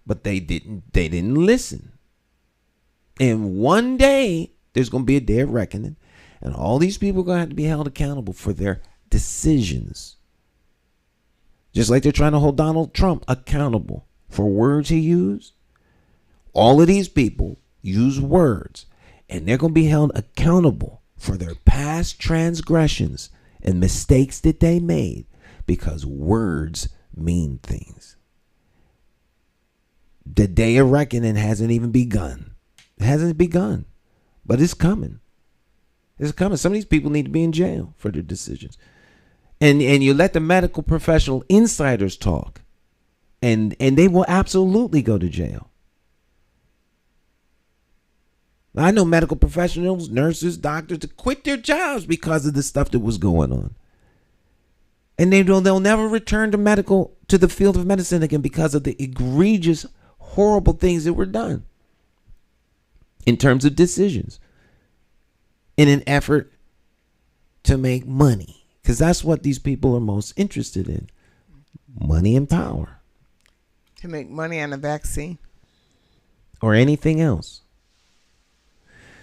But they didn't listen. And one day, there's going to be a day of reckoning, and all these people are going to have to be held accountable for their decisions. Just like they're trying to hold Donald Trump accountable for words he used. All of these people use words, and they're going to be held accountable for their past transgressions and mistakes that they made, because words mean things. The day of reckoning hasn't even begun. It hasn't begun, but it's coming. It's coming. Some of these people need to be in jail for their decisions. And you let the medical professional insiders talk, and they will absolutely go to jail. I know medical professionals, nurses, doctors to quit their jobs because of the stuff that was going on. And they'll never return to the field of medicine again because of the egregious, horrible things that were done in terms of decisions in an effort to make money. Because that's what these people are most interested in. Money and power. To make money on a vaccine. Or anything else.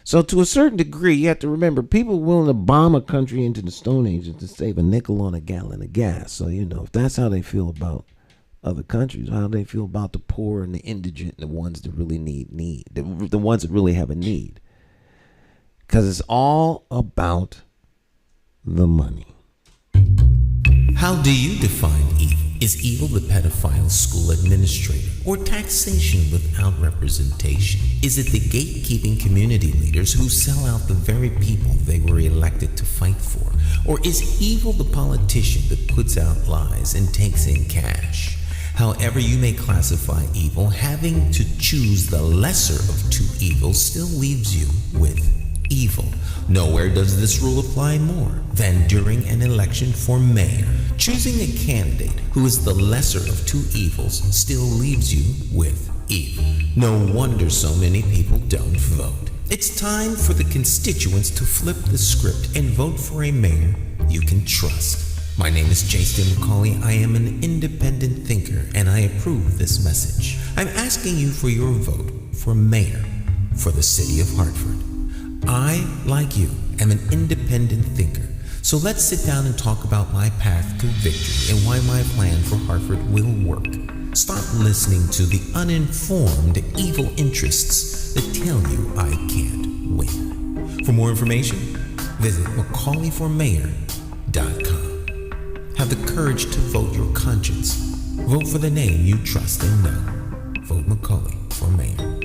So to a certain degree, you have to remember, people willing to bomb a country into the Stone Age to save a nickel on a gallon of gas. So, if that's how they feel about other countries, how they feel about the poor and the indigent, and the ones that really need, the ones that really have a need. Because it's all about the money. How do you define evil? Is evil the pedophile school administrator or taxation without representation? Is it the gatekeeping community leaders who sell out the very people they were elected to fight for? Or is evil the politician that puts out lies and takes in cash? However you may classify evil, having to choose the lesser of two evils still leaves you with evil. Nowhere does this rule apply more than during an election for mayor. Choosing a candidate who is the lesser of two evils still leaves you with evil. No wonder so many people don't vote. It's time for the constituents to flip the script and vote for a mayor you can trust. My name is Jason McCauley. I am an independent thinker, and I approve this message. I'm asking you for your vote for mayor for the city of Hartford. I, like you, am an independent thinker. So let's sit down and talk about my path to victory and why my plan for Hartford will work. Stop listening to the uninformed evil interests that tell you I can't win. For more information, visit McCauleyformayor.com. Have the courage to vote your conscience. Vote for the name you trust and know. Vote McCauley for mayor.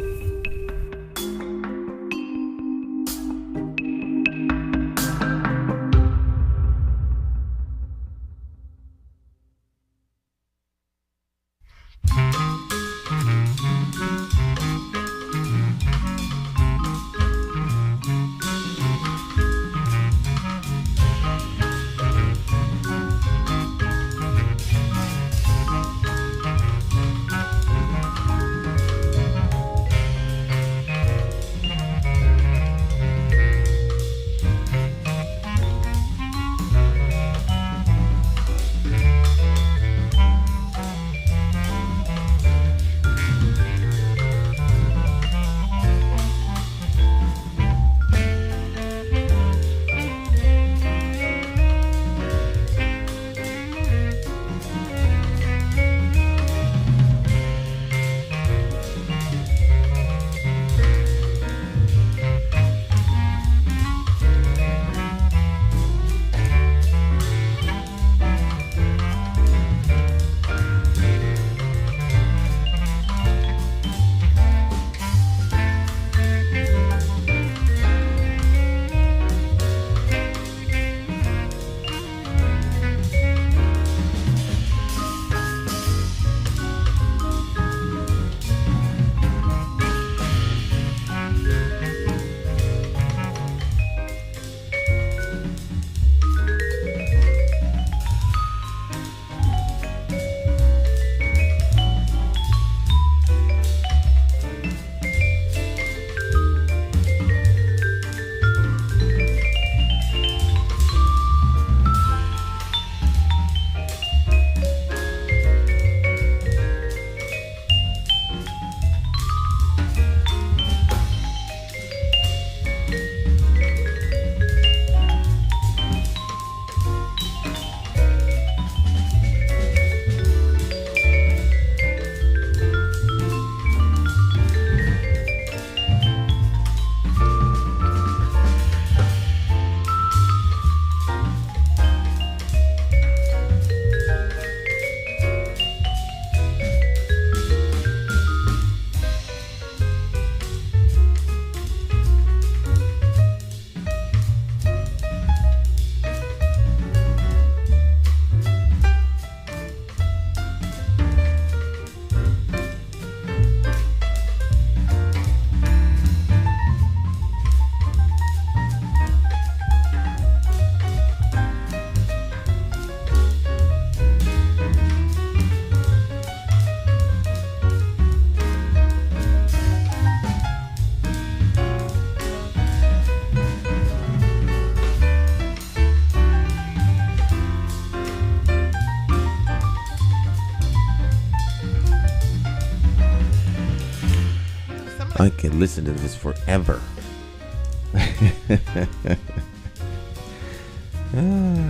I can listen to this forever.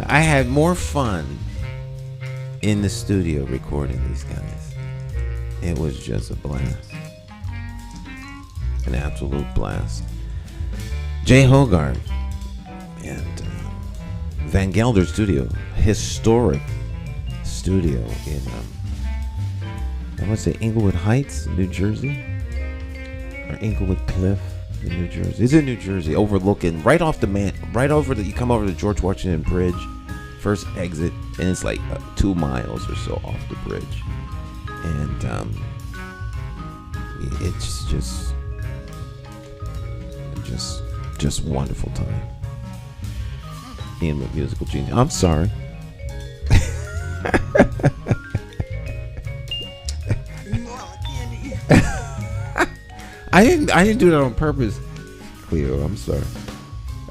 I had more fun in the studio recording these guys. It was just a blast. An absolute blast. Jay Hogarth and Van Gelder Studio, historic studio in I want to say Inglewood Heights, New Jersey, or Inglewood Cliff in New Jersey. It's in New Jersey, overlooking right off the you come over the George Washington Bridge, first exit, and it's like 2 miles or so off the bridge, and it's just wonderful time. Ian, my musical genius. I'm sorry. I didn't do that on purpose, Cleo. I'm sorry.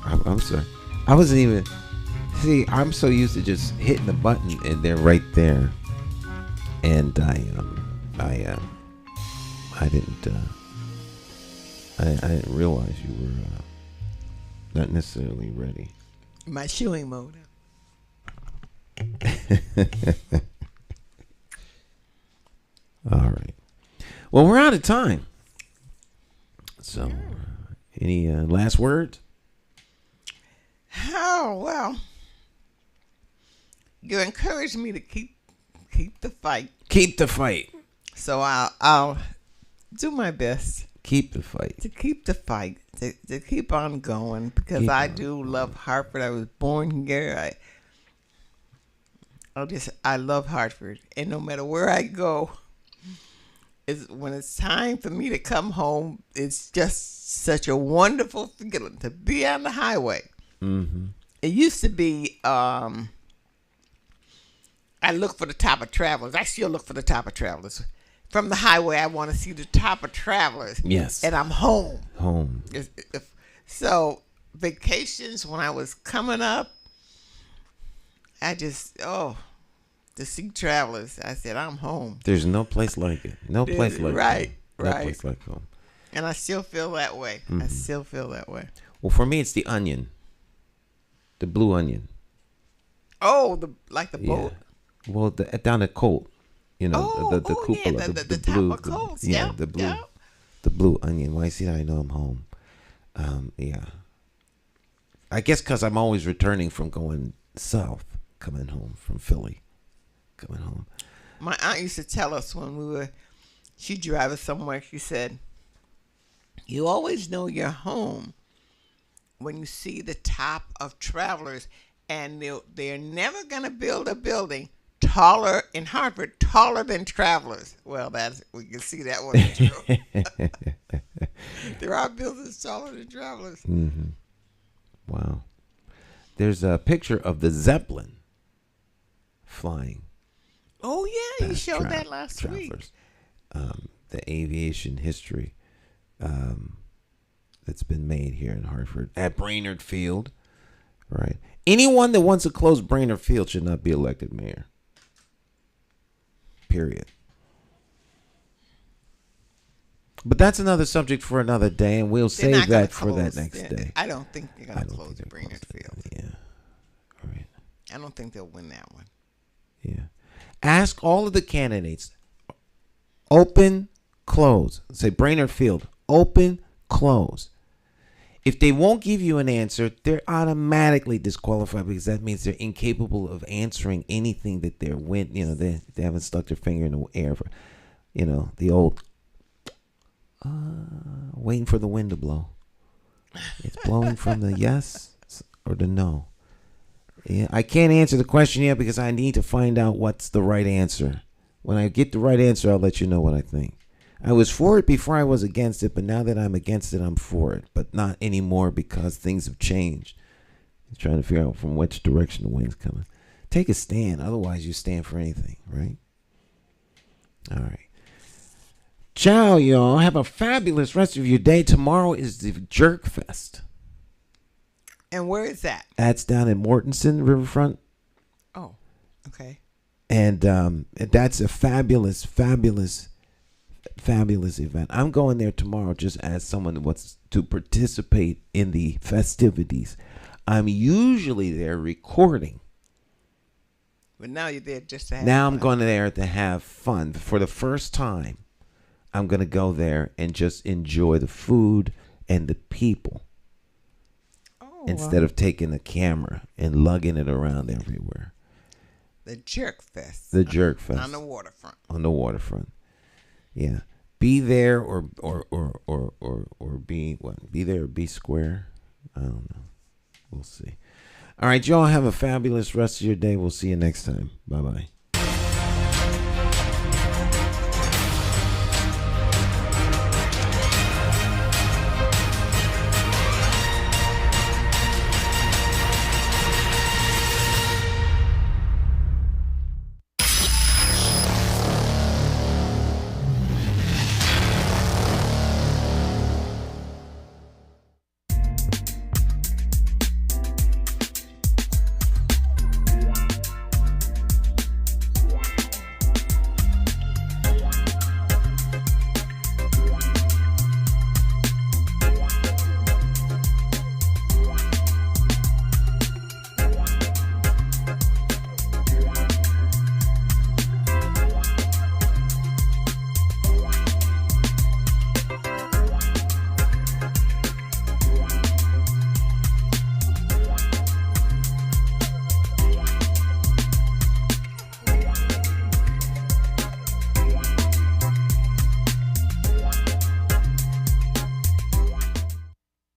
I'm sorry. I wasn't even. See, I'm so used to just hitting the button and they're right there, and I didn't realize you were not necessarily ready. My chewing mode. All right. Well, we're out of time. So, any last words? Oh, well. You encouraged me to keep the fight. Keep the fight. So I'll do my best. Keep the fight. To keep the fight. To keep on going, because I do love Hartford. I was born here. I love Hartford, and no matter where I go, when it's time for me to come home, it's just such a wonderful feeling to be on the highway. Mm-hmm. It used to be, I look for the top of Travelers. I still look for the top of Travelers. From the highway, I want to see the top of Travelers. Yes. And I'm home. Home. So, vacations, when I was coming up, I just, to see Travelers, I said, I'm home. There's no place like it. No place like right, home. right. No place like home. And I still feel that way. Mm-hmm. I still feel that way. Well, for me, it's the onion. The blue onion. Oh, the boat? Yeah. Well, down at Colt. You know, the cupola, yeah, the blue, top of Colts. the blue, the blue onion. Why see that? I know I'm home. Yeah. I guess because I'm always returning from going south, coming home from Philly, coming home. My aunt used to tell us when she'd drive us somewhere. She said, "You always know you're home when you see the top of Travelers, and they're never gonna build a building taller in Hartford, taller than Travelers." Well, we can see that one is true. There are buildings taller than Travelers. Mm-hmm. Wow. There's a picture of the Zeppelin flying. Oh yeah, you showed that last week. The aviation history that's been made here in Hartford at Brainerd Field. Right. Anyone that wants to close Brainerd Field should not be elected mayor. Period. But that's another subject for another day, and we'll save that for that next day. I don't think they're going to close Brainerd Field. Yeah. All right. I don't think they'll win that one. Yeah. Ask all of the candidates. Open, close. Say Brainerd Field. Open, close. If they won't give you an answer, they're automatically disqualified because that means they're incapable of answering anything that they're they haven't stuck their finger in the air for, the old waiting for the wind to blow. It's blowing from the yes or the no. Yeah, I can't answer the question yet because I need to find out what's the right answer. When I get the right answer, I'll let you know what I think. I was for it before I was against it, but now that I'm against it, I'm for it. But not anymore because things have changed. I'm trying to figure out from which direction the wind's coming. Take a stand. Otherwise, you stand for anything, right? All right. Ciao, y'all. Have a fabulous rest of your day. Tomorrow is the Jerk Fest. And where is that? That's down in Mortenson, Riverfront. Oh, okay. And that's a fabulous, fabulous fabulous event. I'm going there tomorrow just as someone who wants to participate in the festivities. I'm usually there recording. But now you're there just to have Now fun. I'm going there to have fun. For the first time, I'm going to go there and just enjoy the food and the people. Instead of taking a camera and lugging it around everywhere. The Jerk Fest. The Jerk Fest. On the waterfront. On the waterfront. Yeah. Be there or be what? Be there or be square. I don't know. We'll see. All right, y'all have a fabulous rest of your day. We'll see you next time. Bye-bye.